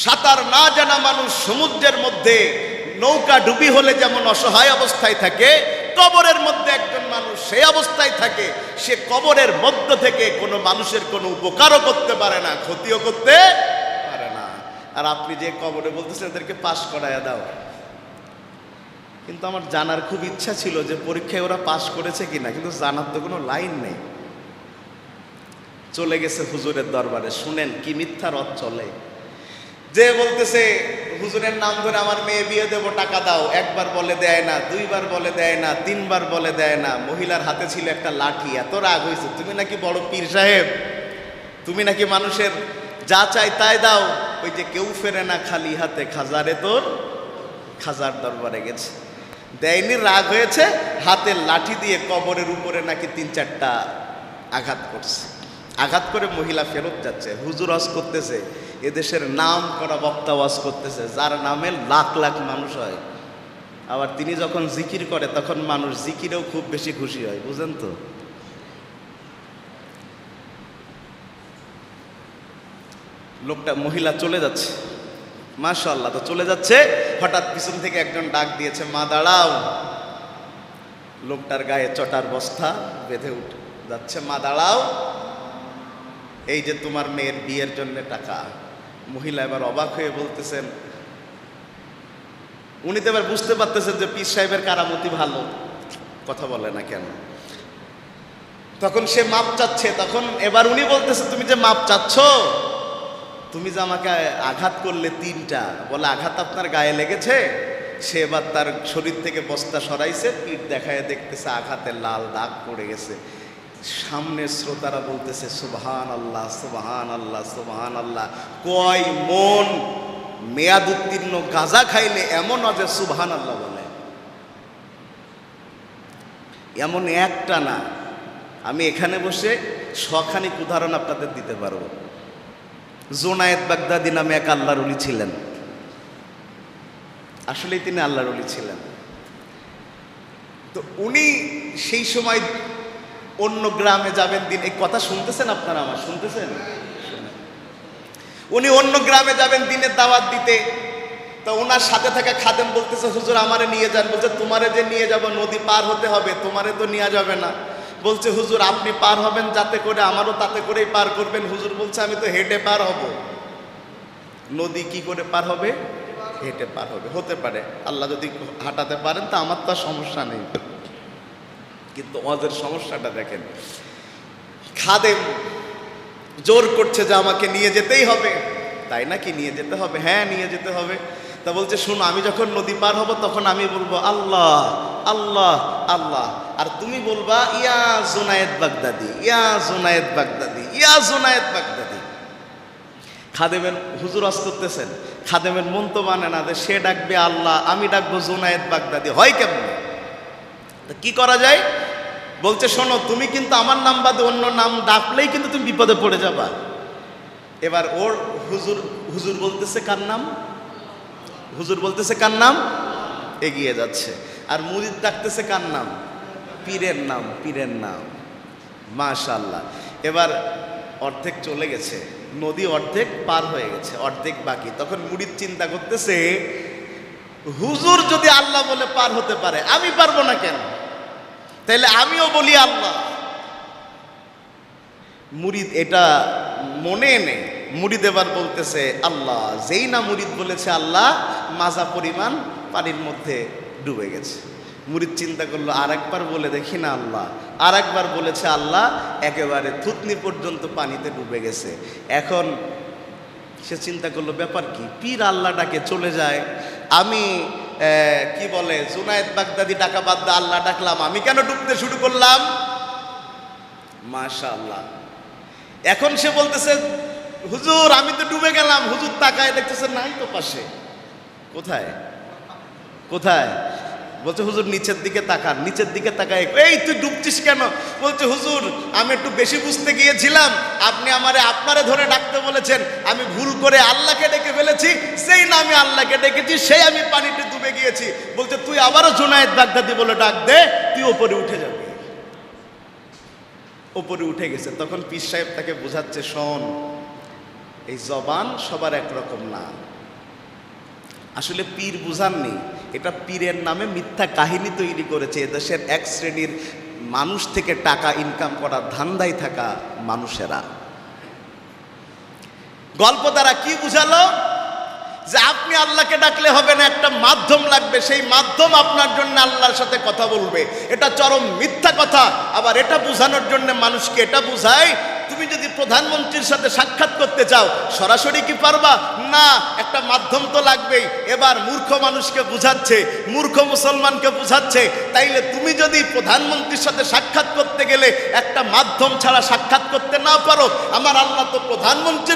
সাঁতার না জানা মানুষ সমুদ্রের মধ্যে নৌকা ডুবি হলে যেমন অসহায় অবস্থায় থাকে, কবরের মধ্যে একজন মানুষ সেই অবস্থায় থাকে, সে কবরের মধ্য থেকে কোনো মানুষের কোনো উপকারও করতে পারে না, ক্ষতিও করতে পারে না। আর আপনি যে কবরে বলতেছেন এদেরকে পাস করাইয়া দাও। কিন্তু আমার জানার খুব ইচ্ছা ছিল যে পরীক্ষায় ওরা পাস করেছে কিনা, কিন্তু জানার তো কোনো লাইন নেই। চলে গেছে হুজুরের দরবারে। শুনেন কি মিথ্যা রথ চলে। যে বলতেছে হুজুরের নাম ধরে আমার মেয়ে বিয়ে দেবো, টাকা দাও, একবার বলে দেয় না, দুইবার বলে দেয় না, তিনবার বলে দেয় না। মহিলার হাতে ছিল একটা লাঠি। এত রাগ হয়েছে, তুমি নাকি বড় পীর সাহেব, তুমি নাকি মানুষের যা চাই তাই দাও। ওই যে কেউ ফেরে না খালি হাতে, খাজারে তোর খাজার দরবারে গেছে, দেয়নি, রাগ হয়েছে, হাতের লাঠি দিয়ে কবরের উপরে নাকি 3-4টা আঘাত করছে। আঘাত করে মহিলা ফেরত যাচ্ছে। হুজুর ওয়াজ করতেছে, এদেশের নাম করা বক্তা ওয়াজ করতেছে, যার নামে লাখ লাখ মানুষ হয়। আবার তিনি যখন জিকির করে তখন মানুষ জিকিরেও খুব বেশি খুশি হয়, বুঝেন তো। লোকটা মহিলা চলে যাচ্ছে, মাশাআল্লাহ, তো চলে যাচ্ছে। হঠাৎ পিছন থেকে একজন ডাক দিয়েছে, মা দাঁড়াও। লোকটার গায়ে চটার বস্তা বেঁধে উঠে যাচ্ছে, মা দাঁড়াও, এই যে তোমার মেয়ের বিয়ের জন্য টাকা। মহিলা এবার অবাক হয়ে বলতেছেন, উনি তো এবার বুঝতে পারতেছেন যে পীর সাহেবের কারামতি ভালো, কথা বলে না কেন। তখন সে মাপ চাচ্ছে। তখন এবার উনি বলতেছে, তুমি যে মাপ চাচ্ছ, তুমি যে আমাকে আঘাত করলে 3টা, বলে আঘাত আপনার গায়ে লেগেছে। সে এবার তার শরীর থেকে বস্তা সরাইছে, পিঠ দেখায় দেখতেছে আঘাতের লাল দাগ পড়ে গেছে। সামনে শ্রোতারা বলতেছে সুবহান আল্লাহ, সুবহান আল্লাহ, সুবহান আল্লাহ। কয় মন মেয়াদ উত্তীর্ণ গাঁজা খাইলে এমন যে সুবহান আল্লাহ বলে, এমন একটা না। আমি এখানে বসে শখানিক উদাহরণ আপনাদের দিতে পারবো। জোনায়েদ বাগদাদি নামে এক আল্লাহর ওলি ছিলেন, আসলেই তিনি আল্লাহর ওলি ছিলেন। তো উনি সেই সময় অন্য গ্রামে যাবেন, দিন এই কথা শুনতেছেন আপনারা, আমার শুনতেছেন? উনি অন্য গ্রামে যাবেন দিনের দাওয়াত দিতে। তো ওনার সাথে থাকা খাদেম বলতেছে, হুজুর আমারে নিয়ে যান। বলছে, তোমারে যে নিয়ে যাব নদী পার হতে হবে, তোমারে তো নিয়ে যাবে না। বলছে, হুজুর আপনি পার হবেন যাতে করে আমারও তাতে করেই পার করবেন। হুজুর বলছে, আমি তো হেঁটে পার হব। নদী কি করে পার হবে? হেঁটে পার হবে। হতে পারে আল্লাহ যদি হাঁটাতে পারেন, তা আমার তো সমস্যা নেই, কিন্তু ওদের সমস্যাটা দেখেন। খাদেম জোর করছে যে আমাকে নিয়ে যেতেই হবে। তাই নাকি? নিয়ে যেতে হবে? হ্যাঁ নিয়ে যেতে হবে। তা বলছে, শোনো, আমি যখন নদী পার হব তখন আমি বলবো আল্লাহ আল্লাহ আল্লাহ, আর তুমি বলবা ইয়া জোনায়েদ বাগদাদি, ইয়া জোনায়েদ বাগদাদি, ইয়া জোনায়েদ বাগদাদি। খাদেমের হুজুর ওয়াজ করতেছেন, খাদেমের মন তো মানে না যে সে ডাকবে আল্লাহ, আমি ডাকবো জোনায়েদ বাগদাদি, হয় কেমন? কি করা যায়? বলছে, শোনো, তুমি কিন্তু আমার নাম বাদে অন্য নাম ডাকলেই কিন্তু তুমি বিপদে পড়ে যাবা। এবার ওর হুজুর বলতেছে কার নাম? হুজুর বলতেছে কার নাম? এগিয়ে যাচ্ছে। আর মুরিদ ডাকতেছে কার নাম? পীরের নাম, পীরের নাম। মাশাআল্লাহ। এবার অর্ধেক চলে গেছে, নদী অর্ধেক পার হয়ে গেছে, অর্ধেক বাকি। তখন মুরিদ চিন্তা করতেছে, হুজুর যদি আল্লাহ বলে পার হতে পারে, আমি পারবো না কেন? তাইলে আমিও বলি আল্লাহ। মুরিদ এটা মনে এনে মুরিদ এবার বলতেছে আল্লাহ। যেই না মুরিদ বলেছে আল্লাহ, মাজা পরিমাণ পানির মধ্যে ডুবে গেছে। মুরিদ চিন্তা করলো, আর একবার বলে দেখি না আল্লাহ। আর একবার বলেছে আল্লাহ, একেবারে থুতনি পর্যন্ত পানিতে ডুবে গেছে। এখন সে চিন্তা করলো, ব্যাপার কি? পীর আল্লাহ ডাকে চলে যায়, আমি কি বলে জুনায়েদ বাগদাদি ডাকা বাদ দিয়ে আল্লাহ ডাকলাম, আমি কেন ডুবতে শুরু করলাম? মাশাআল্লাহ। এখন সে বলতেছে, হুজুর আমি তো ডুবে গেলাম। হুজুর তাকায় দেখতেছে নাই তো পাশে। কোথায় কোথায়? বলছে হুজুর নিচের দিকে তাকান, নিচের দিকে তাকায়, এই তুই ডুবছিস কেন? বলছে হুজুর আমি একটু বেশি বুঝতে গিয়েছিলাম, আপনি আপনারে ধরে ডাকতে বলেছেন, আমি ভুল করে আল্লাহকে ডেকে ফেলেছি, সেই না আমি আল্লাহকে ডেকেছি, সেই আমি পানিতে ডুবে গিয়েছি। বলছে তুই আবারও জুনায়েদ বাগদাদি বলে ডাক দে, তুই ওপরে উঠে যাবি। ওপরে উঠে গেছে। তখন পীর সাহেব তাকে বোঝাচ্ছে, শোন, এই জবান সবার একরকম না। আসলে পীর বুঝাননি, এটা পীরের নামে মিথ্যা কাহিনী তৈরি করেছে এদেশের এক শ্রেণীর মানুষ থেকে টাকা ইনকাম করার ধান্দায় থাকা মানুষেরা। গল্প দ্বারা কি বুঝালো? যে আপনি আল্লাহকে ডাকলে হবে না, একটা মাধ্যম লাগবে, সেই মাধ্যম আপনার জন্য আল্লাহর সাথে কথা বলবে। এটা চরম মিথ্যা কথা। আবার এটা বোঝানোর জন্য মানুষকে এটা বুঝায়, তুমি যদি প্রধানমন্ত্রীর সাথে সাক্ষাৎ করতে চাও সরাসরি কি পারবা? না, একটা মাধ্যম তো লাগবেই। এবার মূর্খ মানুষকে বুঝাচ্ছে, মূর্খ মুসলমানকে বুঝাচ্ছে, তাইলে তুমি যদি প্রধানমন্ত্রীর সাথে সাক্ষাৎ করতে গেলে একটা মাধ্যম ছাড়া সাক্ষাৎ করতে না পারো, আমার আল্লাহ তো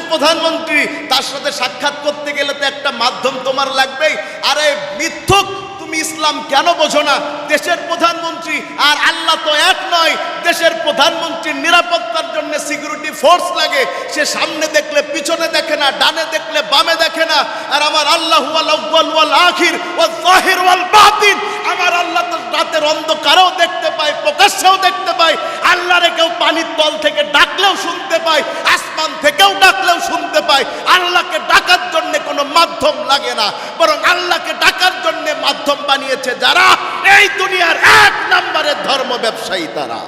প্রধানমন্ত্রী, তার সাথে সাক্ষাৎ করতে গেলে তো একটা মাধ্যম তোমার লাগবেই। আরে মিথ্যুক, তুমি ইসলাম কেন বোঝো না? দেশের প্রধানমন্ত্রী আর আল্লাহ তো এক নয়। দেশের প্রধানমন্ত্রীর নিরাপত্তার জন্য সিকিউরিটি ফোর্স লাগে, সে সামনে দেখলে পিছনে দেখে না, ডানে দেখলে বামে দেখে না। আর আমার আল্লাহ হুয়াল আউয়াল ওয়াল আখির ওয়াল যাহির ওয়াল বাতিন, আমার আল্লাহ তো রাতের অন্ধকারেও দেখতে পায়, প্রকাশ্যেও দেখতে পায়। আল্লাহরে কেউ পানির তল থেকে ডাকলেও শুনতে পায়, আসমান থেকেও ডাকলেও শুনতে পায়। আল্লাহকে ডাকার জন্য কোনো মাধ্যম লাগে না, বরং আল্লাহকে ডাকার জন্য মাধ্যম বানিয়েছে যারা, এই দুনিয়ার এক নম্বরের ধর্ম ব্যবসায়ী তারা।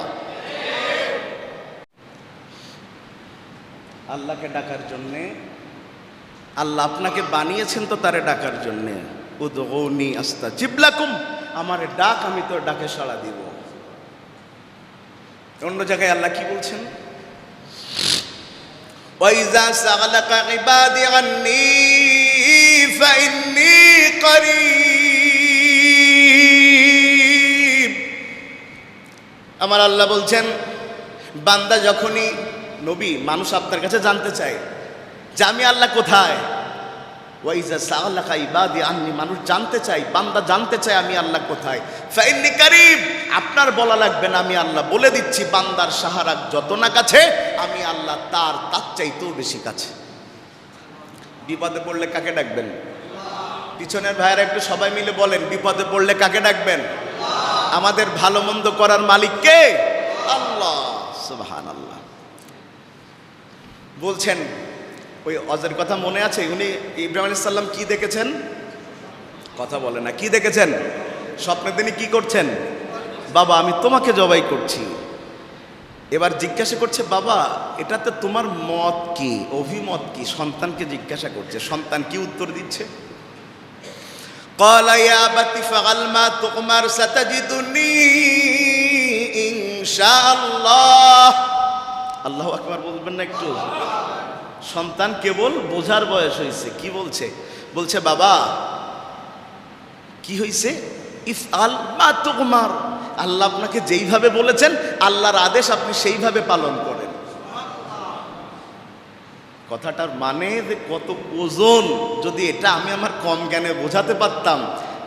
আল্লাহকে ডাকার জন্য আল্লাহ আপনাকে বানিয়েছেন তো তারে ডাকার জন্য। উদউনি আস্তাজিব লাকুম, আমারে ডাক, আমি তোর ডাকে সাড়া দিব। অন্য জায়গায় আল্লাহ কি বলছেন? ওয়াইজা সাগালাকা ইবাদি আন্নী ফাইন্নী করিব। আমার আল্লাহ বলছেন, বান্দা যখনই, নবী মানুষ আপনার কাছে জানতে চায় যে আমি আল্লাহ কোথায়। ওয়াইজা সাআলাকা ইবাদি আন্নী, মানুষ জানতে চায়, বান্দা জানতে চায় আমি আল্লাহ কোথায়। ফাইন্নী কারিব, আপনার বলা লাগবে না, আমি আল্লাহ বলে দিচ্ছি। বান্দার সাহারা যত না কাছে, আমি আল্লাহ তার চাইতেও বেশি কাছে। বিপদে পড়লে কাকে ডাকবেন? পিছনের ভাইয়েরা একটু সবাই মিলে বলেন, বিপদে পড়লে কাকে ডাকবেন? আমাদের ভালো মন্দ করার মালিক কে? আল্লাহ। সুবহানাল্লাহ। বলছেন, ওই অজের কথা মনে আছে? উনি ইব্রাহিম আলাইহিস সালাম কি দেখেছেন? কথা বলে না। কি দেখেছেন? স্বপ্নে তিনি কি করছেন? বাবা আমি তোমাকে জবাই করছি। এবার জিজ্ঞাসা করছে, বাবা এটাতে তোমার মত কি, অভিমত কি? সন্তানকে জিজ্ঞাসা করছে। সন্তান কি উত্তর দিচ্ছে? ক্বালা ইয়া আবাতি ফাআল মা তুমার সাতাজিদুনি ইনশাআল্লাহ। আল্লাহু আকবার বলবেন না একটু? সন্তান কেবল বোঝার বয়স হয়েছে। কি বলছে? বলছে বাবা কি হয়েছে? ইফআল মা তুমার, আল্লাহ আপনাকে যেইভাবে বলেছেন, আল্লাহর আদেশ আপনি সেইভাবে পালন করেন। কথাটার মানে যে কত ওজন। যদি এটা আমি আমার কম জ্ঞানে বোঝাতে পারতাম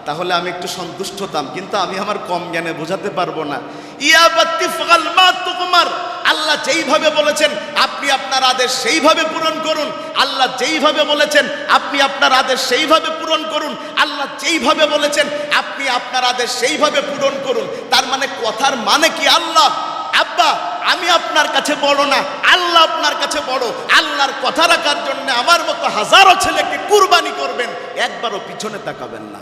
তাহলে আমি একটু সন্তুষ্ট হতাম, কিন্তু আমি আমার কম জ্ঞানে বোঝাতে পারবো না। ইয়া বাতি ফাল মা তুমার, আল্লাহ যেইভাবে বলেছেন আপনি আপনার আদেশ সেইভাবে পূরণ করুন। আল্লাহ যেইভাবে বলেছেন আপনি আপনার আদেশ সেইভাবে পূরণ করুন। আল্লাহ যেইভাবে বলেছেন আপনি আপনার আদেশ সেইভাবে পূরণ করুন। তার মানে কথার মানে কি? আল্লাহ, আব্বা আমি আপনার কাছে বড় না, আল্লাহ আপনার কাছে বড়। আল্লাহর কথা রাখার জন্য আমার মতো হাজারো ছেলেকে কুরবানি করবেন, একবারও পিছনে তাকাবেন না।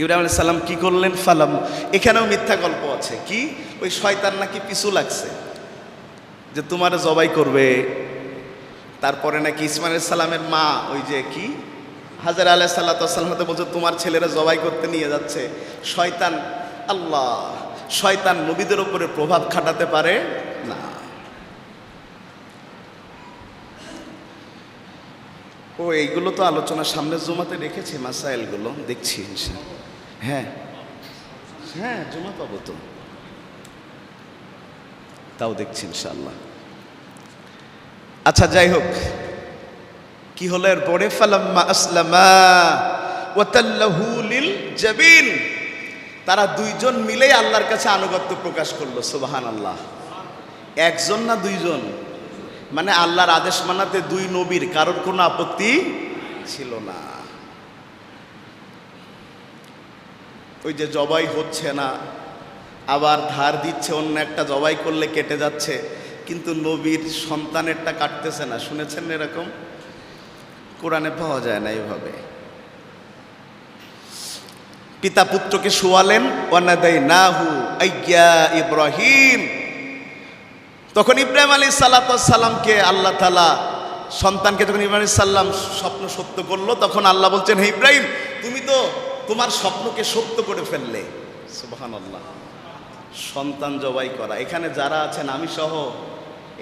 ইব্রাহিম আলাইহিস সালাম কি করলেন? ফালাম, এখানেও মিথ্যা গল্প আছে। কি? ওই শয়তান নাকি পিছু লাগছে যে তোমার জবাই করবে। তারপরে নাকি ইসমাইল আলাইহিস সালামের মা ওই যে কি হাজার আলাইহিস সালাম হতে বলছে তোমার ছেলেরা জবাই করতে নিয়ে যাচ্ছে। শয়তান, আল্লাহ, শয়তান নবীদের উপরে প্রভাব খাটাতে পারে না। ও এইগুলো তো আলোচনা সামনের জুমাতে রেখেছে, মাসাইলগুলো দেখছি। হ্যাঁ হ্যাঁ জমা পাবো তো, তাও দেখছি ইনশাআল্লাহ। আচ্ছা যাই হোক, কি হলো এরপরে? ফালাম্মা আসলামা ওয়া তাল্লাহু লিল জাবিন, তারা দুইজন মিলেই আল্লাহর কাছে আনুগত্য প্রকাশ করলো। সুবহানাল্লাহ। একজন না দুইজন, মানে আল্লাহর আদেশ মানাতে দুই নবীর কারোর কোনো আপত্তি ছিল না। ওই যে জবাই হচ্ছে না, আবার ধার দিচ্ছে, অন্য একটা জবাই করলে কেটে যাচ্ছে, কিন্তু নবীর সন্তানেরটা কাটতেছে না। শুনেছেন এরকম? কোরআনে পাওয়া যায় না এইভাবে। পিতা পুত্রকে শোয়ালেন, ওয়ানাদাইনাহু আইয়া ইব্রাহিম। তখন ইব্রাহিম আলাইহিস সালামকে আল্লাহ তাআলা, সন্তানকে যখন ইব্রাহিম আলাইহিস সালাম স্বপ্ন সত্য করলো, তখন আল্লাহ বলছেন, হে ইব্রাহিম, তুমি তো তোমার স্বপ্নকে সত্য করে ফেললে। সুবহানাল্লাহ। সন্তান জবাই করা, এখানে যারা আছেন আমি সহ,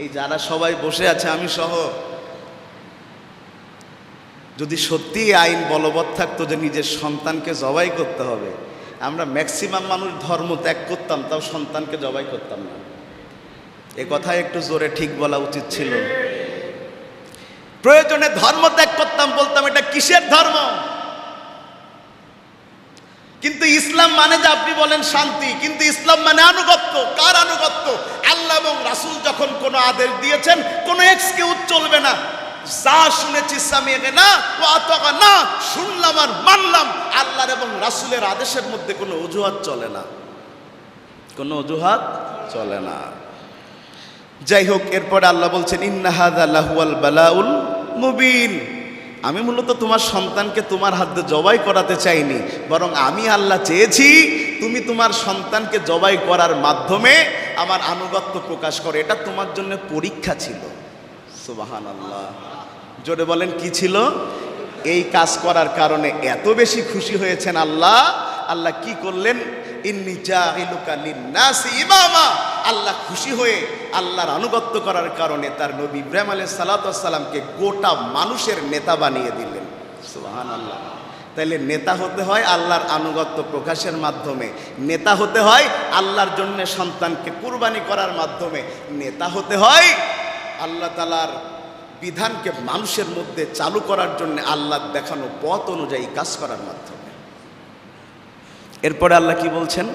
এই যারা সবাই বসে আছে আমি সহ, যদি সত্যি আইন বলবৎ থাকতো যে নিজের সন্তানকে জবাই করতে হবে, আমরা ম্যাক্সিমাম মানুষ ধর্ম ত্যাগ করতাম, তাও সন্তানকে জবাই করতাম না। এ কথাই একটু জোরে ঠিক বলা উচিত ছিল। প্রয়োজনে ধর্ম ত্যাগ করতাম, বলতাম এটা কিসের ধর্ম। কিন্তু ইসলাম মানে যে আপনি বলেন শান্তি, কিন্তু ইসলাম মানে আনুগত্য। কার আনুগত্য? আল্লাহ এবং রাসূল যখন কোনো আদেশ দিয়েছেন, কোনো এক্সকিউজ চলবে না। যা শুনেছি সামি'না ওয়া আতা'না, শুনলাম আর মানলাম। আল্লাহর এবং রাসূলের আদেশের মধ্যে কোনো অজুহাত চলে না, কোনো অজুহাত চলে না। যাই হোক, এরপরে আল্লাহ বলছেন, ইন্না হাযা লাহুয়াল বালাউল মুবিন। আমি মূলত তোমার সন্তানকে তোমার হাতে জবাই করাতে চাইনি, বরং আমি আল্লাহ চেয়েছি তুমি তোমার সন্তানকে জবাই করার মাধ্যমে আমার আনুগত্য প্রকাশ করো। এটা তোমার জন্য পরীক্ষা ছিল। সুবহানাল্লাহ। জোরে বলেন, কি ছিল? এই কাজ করার কারণে এত বেশি খুশি হয়েছেন আল্লাহ। আল্লাহ কি করলেন? ইন্নী জাইলুকা লিন্নাসি ইমামা। আল্লাহ খুশি হয়ে আল্লাহর আনুগত্য করার কারণে তার নবী ইব্রাহিম আলাইহিস সালামকে গোটা মানুষের নেতা বানিয়ে দিলেন। সুবহানাল্লাহ। তাইলে নেতা হতে হয় আল্লাহর আনুগত্য প্রকাশের মাধ্যমে, নেতা হতে হয় আল্লাহর জন্য সন্তানকে কুরবানি করার মাধ্যমে, নেতা হতে হয় আল্লাহ তাআলার বিধানকে মানুষের মধ্যে চালু করার জন্য আল্লাহর দেখানো পথ অনুযায়ী কাজ করার মাধ্যমে। এরপরে আল্লাহ কি বলছেন?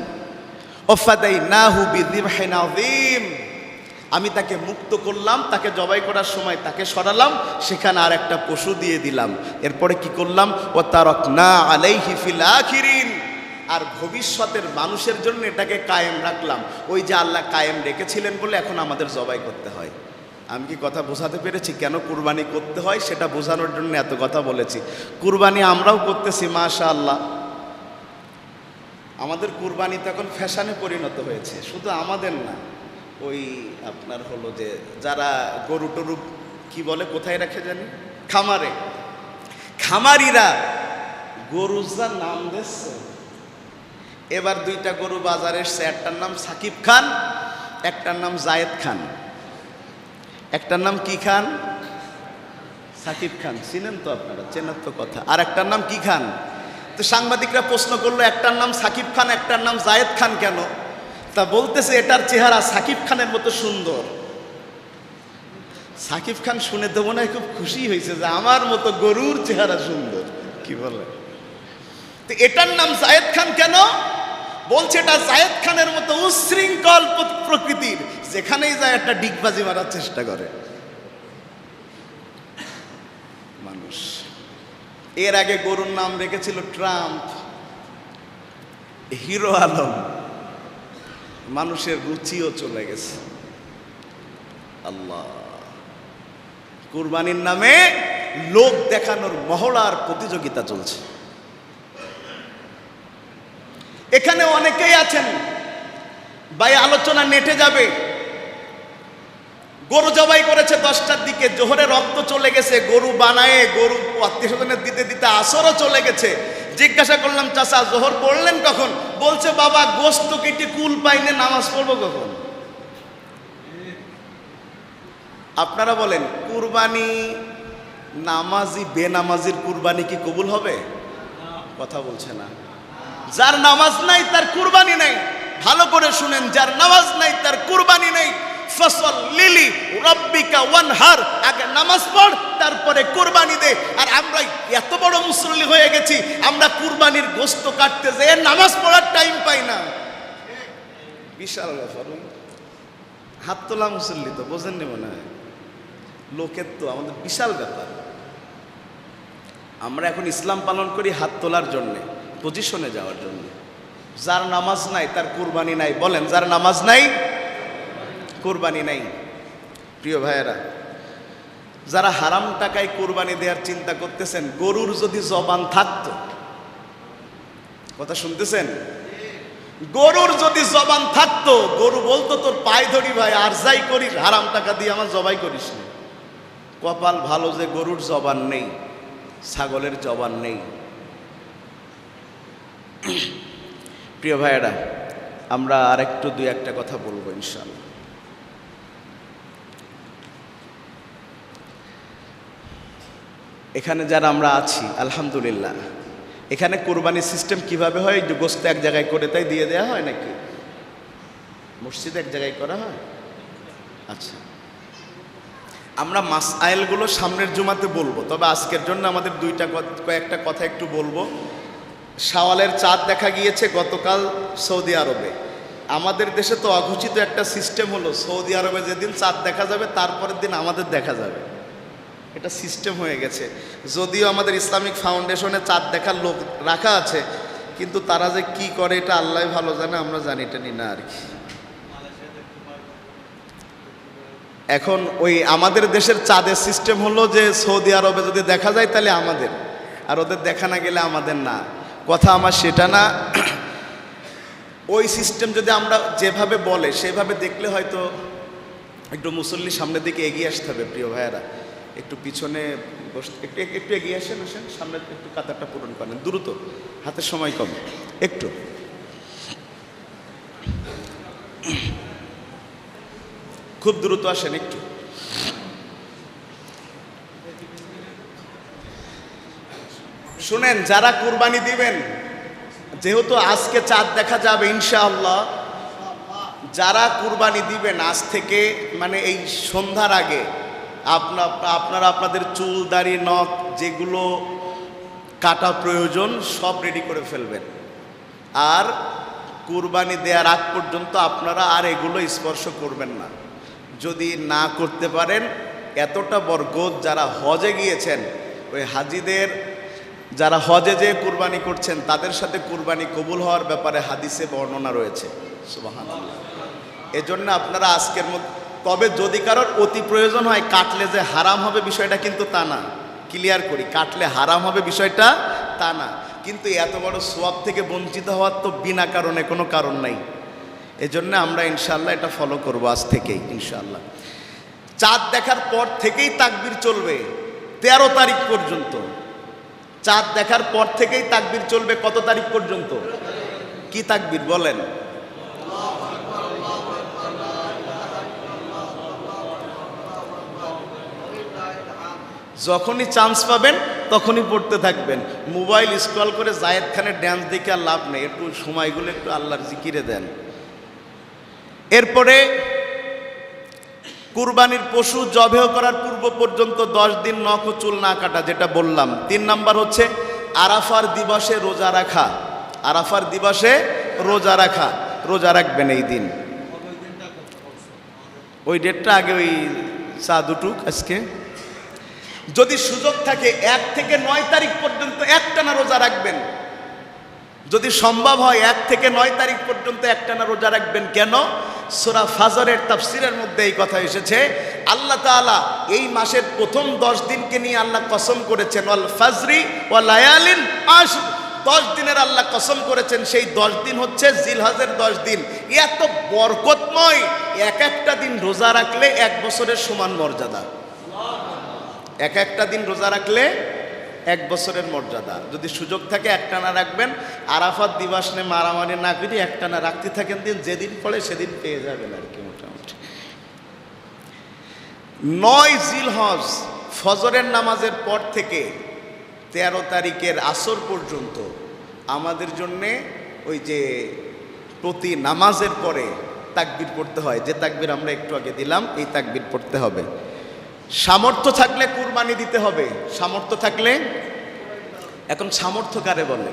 ওয়াফাদাইনাহু বিযিবহিন আযীম। আমি তাকে মুক্ত করলাম, তাকে জবাই করার সময় তাকে সরালাম, সেখানে আর একটা পশু দিয়ে দিলাম। এরপরে কি করলাম? ওয়া তারাকনা আলাইহি ফিল আখিরিন। আর ভবিষ্যতের মানুষের জন্য এটাকে কায়েম রাখলাম। ওই যে আল্লাহ কায়েম রেখেছিলেন বলে এখন আমাদের জবাই করতে হয়। আমি কি কথা বোঝাতে পেরেছি? কেন কুরবানি করতে হয় সেটা বোঝানোর জন্য এত কথা বলেছি। কুরবানি আমরাও করতেছি, মাশাআল্লাহ। আমাদের কুরবানি তো এখন ফ্যাশনে পরিণত হয়েছে। শুধু আমাদের না, ওই আপনার হলো যে যারা গরু টরু কি বলে, কোথায় রাখে জানি, খামারে, খামারিরা গরু যা নাম দিচ্ছে। এবার দুইটা গরু বাজারে এসছে, একটার নাম সাকিব খান, একটার নাম জায়েদ খান। একটার নাম কি খান? সাকিব খান। চিনেন তো আপনারা? চেনার তো কথা। আর একটার নাম কি খান? তো সাংবাদিকরা প্রশ্ন করলো, একটার নাম সাকিব খান, একটার নাম জায়েদ খান কেন? তা বলতেছে এটার চেহারা সাকিব খানের মতো সুন্দর। সাকিব খান শুনে তো মনে হয় খুব খুশি হয়েছে যে আমার মতো গরুর চেহারা সুন্দর। কি বলে? তো এটার নাম জায়েদ খান কেন? বলছে এটা জায়েদ খানের মতো উশৃঙ্খল প্রকৃতির, যেখানেই যায় একটা ডিগবাজি মারার চেষ্টা করে মানুষ। এর আগে গরুর নাম রেখেছিল ট্রাম্প, হিরো আলম। মানুষের রুচিও চলে গেছে। আল্লাহ, কুরবানির নামে লোক দেখানোর মহড়ার প্রতিযোগিতা চলছে। এখানে অনেকেই আছেন ভাই, আলোচনা নেটে যাবে। গরু জবাই করেছে 10টার দিকে, জোহরে রক্ত চলে গেছে, গরু বানায় গরু আত্মীয়স্বজনের দিতে দিতে আসরও চলে গেছে। জিজ্ঞাসা করলাম, চাচা জোহর পড়লেন কখন? বলছে বাবা গোস্ত কেটে কুল পাইনে, নামাজ পড়বো কখন? আপনারা বলেন, কুরবানি নামাজি বেনামাজির কুরবানি কি কবুল হবে? কথা বলছে না। যার নামাজ নাই তার কুরবানি নাই। ভালো করে শুনেন, যার নামাজ নাই তার কুরবানি নাই। ফাসাল্লি রাব্বিকা ওয়ানহার, আগে নামাজ পড় তারপরে কুরবানি দে। আর আমরা এত বড় মুসল্লি হয়ে গেছি, আমরা কুরবানির গোশত কাটতে যেয়ে নামাজ পড়ার টাইম পাই না। বিশাল ব্যাপার। হাত তোলা মুসল্লি তো বোঝেননি মনে হয়, লোকের তো আমাদের বিশাল ব্যাপার। আমরা এখন ইসলাম পালন করি হাত তোলার জন্যে, পজিশনে যাওয়ার জন্য। যার নামাজ নাই তার কুরবানি নাই। বলেন, যার নামাজ নাই কুরবানি নাই। প্রিয় ভাইয়েরা, যারা হারাম টাকায় কুরবানি দেওয়ার চিন্তা করতেছেন, গরুর যদি জবান থাকতো, কথা শুনতেছেন, গরুর যদি জবান থাকতো, গরু বলতো তোর পায়ে ধরি ভাই, আর যাই করিস হারাম টাকা দিয়ে আমার জবাই করিস না। কপাল ভালো যে গরুর জবান নেই, ছাগলের জবান নেই। প্রিয় ভাইয়েরা, আমরা আরেকটু দুই একটা কথা বলবো ইনশাআল্লাহ। এখানে যারা আমরা আছি আলহামদুলিল্লাহ, এখানে কোরবানি সিস্টেম কিভাবে হয়? যে গোশত এক জায়গায় করে তাই দিয়ে দেওয়া হয় নাকি? মসজিদে এক জায়গায় করা হয়? আচ্ছা, আমরা মাসআইলগুলো সামনের জুমাতে বলবো, তবে আজকের জন্য আমাদের কয়েকটা কথা একটু বলবো। শাওয়ালের চাঁদ দেখা গিয়েছে গতকাল সৌদি আরবে। আমাদের দেশে তো অঘোষিত একটা সিস্টেম হলো, সৌদি আরবে যেদিন চাঁদ দেখা যাবে তারপরের দিন আমাদের দেখা যাবে। এটা সিস্টেম হয়ে গেছে। যদিও আমাদের ইসলামিক ফাউন্ডেশনে চাঁদ দেখার লোক রাখা আছে, কিন্তু তারা যে কি করে এটা আল্লাহ ভালো জানে, আমরা জানি টানি না আর কি। এখন ওই আমাদের দেশের চাঁদের সিস্টেম হলো যে সৌদি আরবে যদি দেখা যায় তাহলে আমাদের, আর ওদের দেখা না গেলে আমাদের না। কথা আমার সেটা না। ওই সিস্টেম যদি আমরা যেভাবে বলে সেভাবে দেখলে হয়তো একটু মুসল্লি সামনের দিকে এগিয়ে আসতে হবে। প্রিয় ভাইয়েরা, একটু পিছনে একটু এগিয়ে আসেন, সামনে একটু কাতারটা পূরণ করেন দ্রুত, হাতের সময় কম, একটু খুব দ্রুত আসেন একটু। শুনেন, যারা কুরবানি দিবেন, যেহেতু আজকে চাঁদ দেখা যাবে ইনশাআল্লাহ, যারা কুরবানি দিবেন আজ থেকে মানে এই সন্ধ্যার আগে আপনারা আপনাদের চুল দাড়ি নখ যেগুলো কাটা প্রয়োজন সব রেডি করে ফেলবেন। আর কুরবানি দেওয়ার আগ পর্যন্ত আপনারা আর এগুলো স্পর্শ করবেন না। যদি না করতে পারেন, এতটা বরকত যারা হজে গিয়েছেন, ওই হাজিদের যারা হজে যে কুরবানি করছেন তাদের সাথে কুরবানি কবুল হওয়ার ব্যাপারে হাদিসে বর্ণনা রয়েছে। সুবহানাল্লাহ। এজন্য আপনারা আজকের মধ্যে, তবে যদি কারোর অতি প্রয়োজন হয় কাটলে যে হারাম হবে বিষয়টা কিন্তু তা না। ক্লিয়ার করি, কাটলে হারাম হবে বিষয়টা তা না। কিন্তু এত বড় সওয়াব থেকে বঞ্চিত হওয়ার তো বিনা কারণে কোনো কারণ নাই। এজন্য আমরা ইনশাআল্লাহ এটা ফলো করব আজ থেকেই ইনশাআল্লাহ। চাঁদ দেখার পর থেকেই তাকবীর চলবে 13 তারিখ পর্যন্ত। চাঁদ দেখার পর থেকেই তাকবীর চলবে কত তারিখ পর্যন্ত? কি তাকবীর বলেন? যখনই চান্স পাবেন তখনই পড়তে থাকবেন। মোবাইল স্ক্রল করে জায়েদ খানের ড্যান্স দেখে আর লাভ নেই। একটু সময়গুলো একটু আল্লাহর জিকিরে দেন। এরপরে কুরবানির পশু জবেহ করার পূর্ব পর্যন্ত 10 দিন নখ ও চুল না কাটা, যেটা বললাম। 3 নাম্বার হচ্ছে আরাফার দিবসে রোজা রাখা। আরাফার দিবসে রোজা রাখা, রোজা রাখবেন এই দিন। ওই ডেটটা আগে ওই চাঁদ উঠুক আজকে। যদি সুযোগ থাকে 1 থেকে 9 তারিখ পর্যন্ত একটানা রোজা রাখবেন। যদি সম্ভব হয় 1 থেকে 9 তারিখ পর্যন্ত একটানা রোজা রাখবেন। কেন? সূরা ফাজরের তাফসীরের মধ্যে এই কথা এসেছে। আল্লাহ তাআলা এই মাসের প্রথম 10 দিনকে নিয়ে আল্লাহ কসম করেছেন, ওয়াল ফাজরি ওয়া লায়ালিন আশর। 10 দিনের আল্লাহ কসম করেছেন, সেই 10 দিন হচ্ছে জিলহজের 10 দিন। এত বরকতময়, এক একটা দিন রোজা রাখলে 1 বছরের সমান মর্যাদা। এক একটা দিন রোজা রাখলে 1 বছরের মর্যাদা। যদি সুযোগ থাকে একটানা রাখবেন। আরাফাত দিবস নিয়ে মারামারি না করে একটানা রাখতে থাকেন, দিন যেদিন পড়ে সেদিন পেয়ে যাবেন আর কি মোটামুটি। 9 জিলহজ ফজরের নামাজের পর থেকে 13 তারিখের আসর পর্যন্ত আমাদের জন্যে ওই যে প্রতি নামাজের পরে তাকবীর পড়তে হয়, যে তাকবীর আমরা একটু আগে দিলাম, এই তাকবীর পড়তে হবে। সামর্থ্য থাকলে কুরবানি দিতে হবে, সামর্থ্য থাকলে। এখন সামর্থ্য কারে বলে?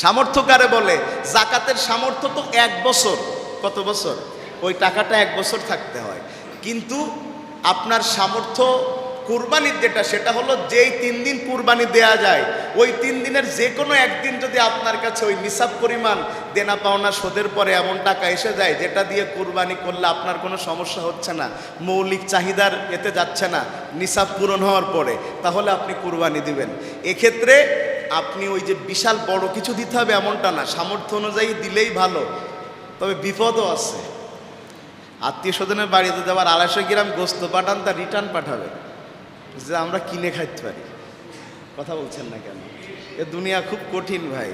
সামর্থ্য কারে বলে? জাকাতের সামর্থ্য তো 1 বছর। কত বছর? ওই টাকাটা 1 বছর থাকতে হয়। কিন্তু আপনার সামর্থ্য কুরবানির যেটা, সেটা হলো যেই 3 দিন কুরবানি দেয়া যায়, ওই 3 দিনের যে কোনো একদিন যদি আপনার কাছে ওই নিসাব পরিমাণ দেনা পাওনা শোধের পরে এমন টাকা এসে যায় যেটা দিয়ে কুরবানি করলে আপনার কোনো সমস্যা হচ্ছে না, মৌলিক চাহিদার এতে যাচ্ছে না নিসাব পূরণ হওয়ার পরে, তাহলে আপনি কুরবানি দিবেন। এক্ষেত্রে আপনি ওই যে বিশাল বড় কিছু দিতে হবে এমনটা না, সামর্থ্য অনুযায়ী দিলেই ভালো। তবে বিপদও আছে। আত্মীয় স্বজনের বাড়িতে যাবার 250 গ্রাম গোস্ত পাঠান, তা রিটার্ন পাঠাবে যে আমরা কিনে খাইতে পারি। কথা বলছেন না কেন? এ দুনিয়া খুব কঠিন ভাই।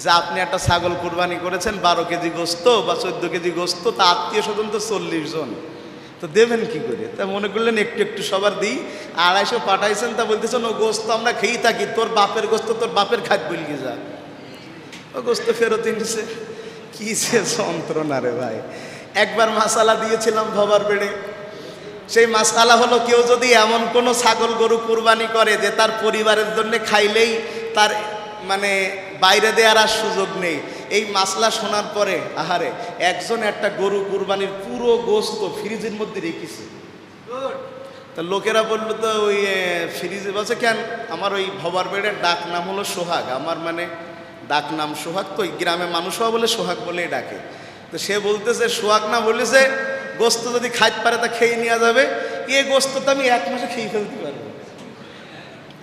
যে আপনি একটা ছাগল কুরবানি করেছেন 12 কেজি গোস্ত বা 14 কেজি গোস্ত, তা আত্মীয় স্বজন তো 40 জন, তো দেবেন কি করে? তা মনে করলেন একটু একটু সবার দিই, 250 পাঠাইছেন, তা বলতেছেন ও গোস্ত আমরা খেয়েই থাকি, তোর বাপের গোস্ত তোর বাপের খাক বলকি যা, ও গোস্ত ফেরত এনেছে। কি সে যন্ত্রণা রে ভাই। একবার মাসালা দিয়েছিলাম ভবার বেড়ে। সেই মাসালা হলো, কেউ যদি এমন কোনো ছাগল গরু কুরবানি করে যে তার পরিবারের জন্য খাইলেই তার মানে বাইরে দেওয়ার আর সুযোগ নেই, এই মাসলা শোনার পরে আহারে একজন একটা গরু কুরবানির পুরো গোস্ত ফ্রিজের মধ্যে রেখেছে। তা লোকেরা বললো, তো ওই ফ্রিজে বলছে কেন? আমার ওই ভবার বেড়ের ডাক নাম হলো সোহাগ, আমার মানে ডাক নাম সোহাগ, তো ওই গ্রামে মানুষও বলে সোহাগ বলেই ডাকে। তো সে বলতেছে সোহাগ না বলেছে গোস্ত যদি খাইতে পারে তা খেয়ে নেওয়া যাবে, এই গোস্ত তো আমি 1 মাসে খেয়ে ফেলতে পারবো।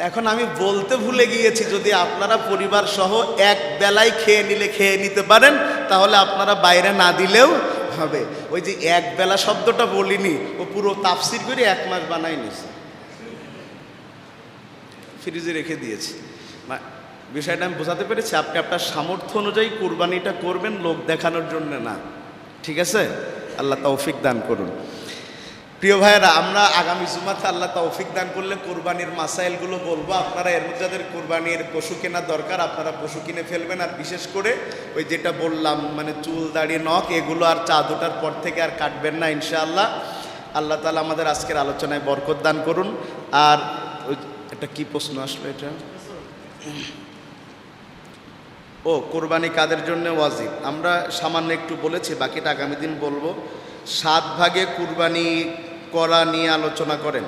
এখন আমি বলতে ভুলে গিয়েছি, যদি আপনারা পরিবার সহ এক বেলায় খেয়ে নিতে পারেন, তাহলে আপনারা বাইরে না দিলেও হবে। ওই যে এক বেলা শব্দটা বলিনি, ও পুরো তাফসির করে 1 মাস বানাই নিছে, ফ্রিজে রেখে দিয়েছি। বিষয়টা আমি বোঝাতে পেরেছি? আপনি আপনার সামর্থ্য অনুযায়ী কুরবানিটা করবেন, লোক দেখানোর জন্য না। ঠিক আছে? আল্লাহ তৌফিক দান করুন। প্রিয় ভাইয়েরা, আমরা আগামী জুমাতে আল্লাহ তৌফিক দান করলে কোরবানির মাসাইলগুলো বলবো। আপনারা এর মধ্যে যাদের কোরবানির পশু কেনার দরকার, আপনারা পশু কিনে ফেলবেন। আর বিশেষ করে ওই যেটা বললাম, মানে চুল দাড়ি নখ এগুলো আর চা দুটার পর থেকে আর কাটবেন না ইনশাআল্লাহ। আল্লাহ তাআলা আমাদের আজকের আলোচনায় বরকত দান করুন। আর ওই এটা কি প্রশ্ন আসলো? এটা ও কোরবানি কাদের জন্য ওয়াজিব? আমরা সামান্য একটু বলেছি, বাকিটা আগামী দিন বলবো। 7 ভাগে কুরবানি করা নিয়ে আলোচনা করেন,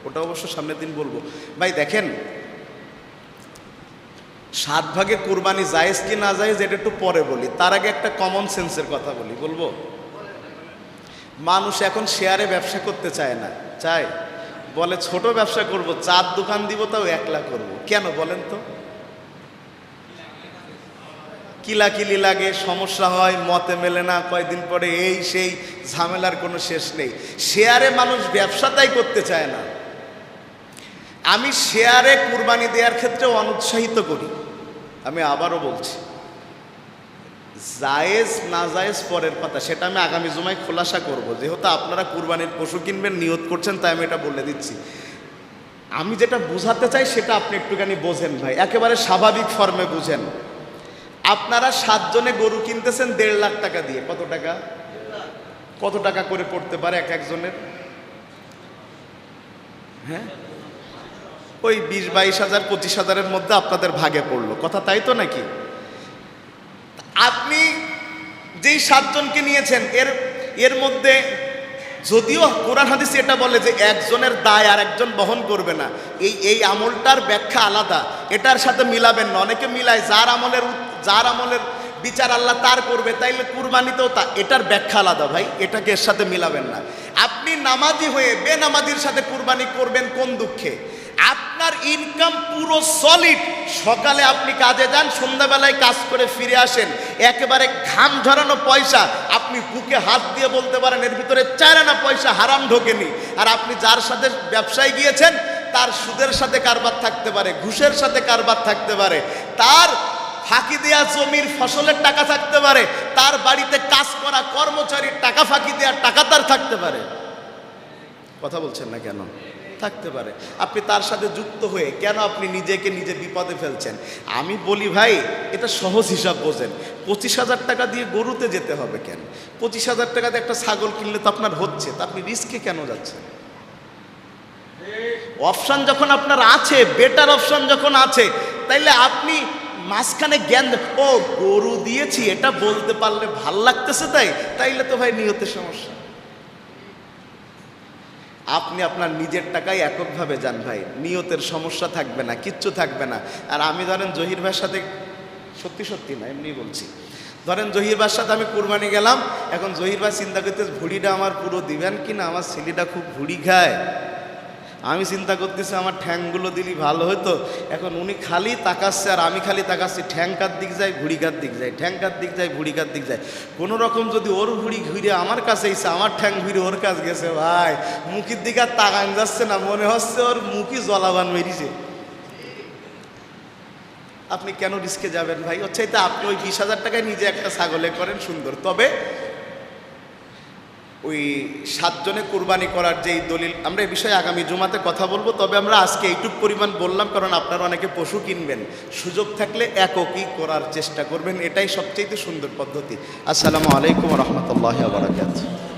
ওটা অবশ্য সামনের দিন বলবো। ভাই দেখেন, 7 ভাগে কুরবানি জায়েজ কি না জায়েজ এটা একটু পরে বলি, তার আগে একটা কমন সেন্সের কথা বলবো। মানুষ এখন শেয়ারে ব্যবসা করতে চায় না, চায়? বলে ছোট ব্যবসা করব, চার দোকান দিব, তাও 1 লাখ করবো। কেন বলেন তো? কিলাকিলি লাগে, সমস্যা হয়, মতে মেলে না, কয়েকদিন পরে এই সেই ঝামেলার কোনো শেষ নেই। শেয়ারে মানুষ ব্যবসাটাই করতে চায় না। আমি শেয়ারে কুরবানি দেওয়ার ক্ষেত্রে অনুৎসাহিত করি। আমি আবারও বলছি, জায়েজ না জায়েজ পরের কথা, সেটা আমি আগামী জুমায় খোলাসা করব। যেহেতু আপনারা কুরবানির পশু কিনবেন নিয়ত করছেন, তাই আমি এটা বলে দিচ্ছি। আমি যেটা বোঝাতে চাই সেটা আপনি একটুখানি বোঝেন ভাই, একেবারে স্বাভাবিক ফর্মে বুঝেন। আপনারা 7 জনে গরু কিনতেছেন 1.5 লাখ টাকা দিয়ে। কত টাকা? কত টাকা করে পড়তে পারে এক একজনের? হ্যাঁ, ওই 20-22 হাজার 25 হাজারের মধ্যে আপনাদের ভাগে পড়লো কথা, তাই তো নাকি? আপনি যেই 7 জনকে নিয়েছেন, এর মধ্যে যদিও কোরআন হাদিস এটা বলে যে একজনের দায় আর একজন বহন করবে না, এই আমলটার ব্যাখ্যা আলাদা, এটার সাথে মিলাবেন না। অনেকে মিলায় যার আমলের বিচার আল্লাহ তার করবে, তাইলে কুরবানিতেও তা, এটার ব্যাখ্যা আলাদা ভাই, এটাকে এর সাথে মিলাবেন না। আপনি নামাজি হয়ে বেনামাজির সাথে কুরবানি করবেন কোন দুঃখে? আপনার ইনকাম পুরো সলিড, সকালে আপনি কাজে যান, সন্ধ্যাবেলায় কাজ করে ফিরে আসেন, একেবারে ঘাম ঝরানো পয়সা, আপনি বুকে হাত দিয়ে বলতে পারেন এর ভিতরে 4 আনা পয়সা হারাম ঢোকেনি। আর আপনি যার সাথে ব্যবসায় গিয়েছেন, তার সুদের সাথে কারবার থাকতে পারে, ঘুষের সাথে কারবার থাকতে পারে, তার ফাঁকি দেওয়া জমির ফসলের টাকা থাকতে পারে, তার বাড়িতে কাজ করা কর্মচারীর টাকা ফাঁকি দেওয়ার টাকা তার থাকতে পারে। কথা বলছেন না কেন? থাকতে পারে। আপনি তার সাথে যুক্ত হয়ে কেন আপনি নিজেকে নিজে বিপদে ফেলছেন? আমি বলি ভাই, এটা সহজ হিসাব বোঝেন, 25,000 টাকা দিয়ে গরুতে যেতে হবে কেন? 25,000 টাকা দিয়ে একটা ছাগল কিনলে তো আপনার হচ্ছে, তা আপনি রিস্কে কেন যাচ্ছেন? অপশান যখন আপনার আছে, বেটার অপশান যখন আছে, তাইলে আপনি মাঝখানে জ্ঞান ও গরু দিয়েছি এটা বলতে পারলে ভাল লাগতেছে, তাইলে তো ভাই নিয়তের সমস্যা। আপনি আপনার নিজের টাকায় এককভাবে যান ভাই, নিয়তের সমস্যা থাকবে না, কিচ্ছু থাকবে না। আর আমি ধরেন জহির ভাইয়ের সাথে, সত্যি সত্যি না এমনি বলছি, ধরেন জহির ভাইয়ের সাথে আমি কুরবানি গেলাম, এখন জহির ভাই চিন্তা করতে ভুড়িটা আমার পুরো দিবেন কি না, আমার ছেলেটা খুব ভুড়ি খায়, আমি চিন্তা করতেছি আমার ঠ্যাংগুলো দিলি ভালো হতো। এখন উনি খালি তাকাচ্ছে আর আমি খালি তাকাচ্ছি, ঠ্যাং কার দিক যায় ভুড়ি কার দিক যায়, ঠ্যাং কার দিক যায় ভুড়ি কার দিক যায়। কোনো রকম যদি ওর ভুড়ি ঘুরে আমার কাছে এসে আমার ঠ্যাং ঘুরে ওর কাছে গেছে, ভাই মুখের দিকে আর তাকান যাচ্ছে না, মনে হচ্ছে ওর মুখই জলাবান মেরিছে। আপনি কেন রিস্কে যাবেন ভাই? ওর চাইতে আপনি ওই 20,000 টাকায় নিজে একটা ছাগলে করেন সুন্দর। তবে ওই 7 জনে কোরবানি করার যেই দলিল, আমরা এই বিষয়ে আগামী জুমাতে কথা বলবো। তবে আমরা আজকে এইটুক পরিমাণ বললাম, কারণ আপনারা অনেকে পশু কিনবেন, সুযোগ থাকলে এককই করার চেষ্টা করবেন, এটাই সবচেয়ে সুন্দর পদ্ধতি। আসসালামু আলাইকুম রহমতুল্লাহ বারাকাতুহু।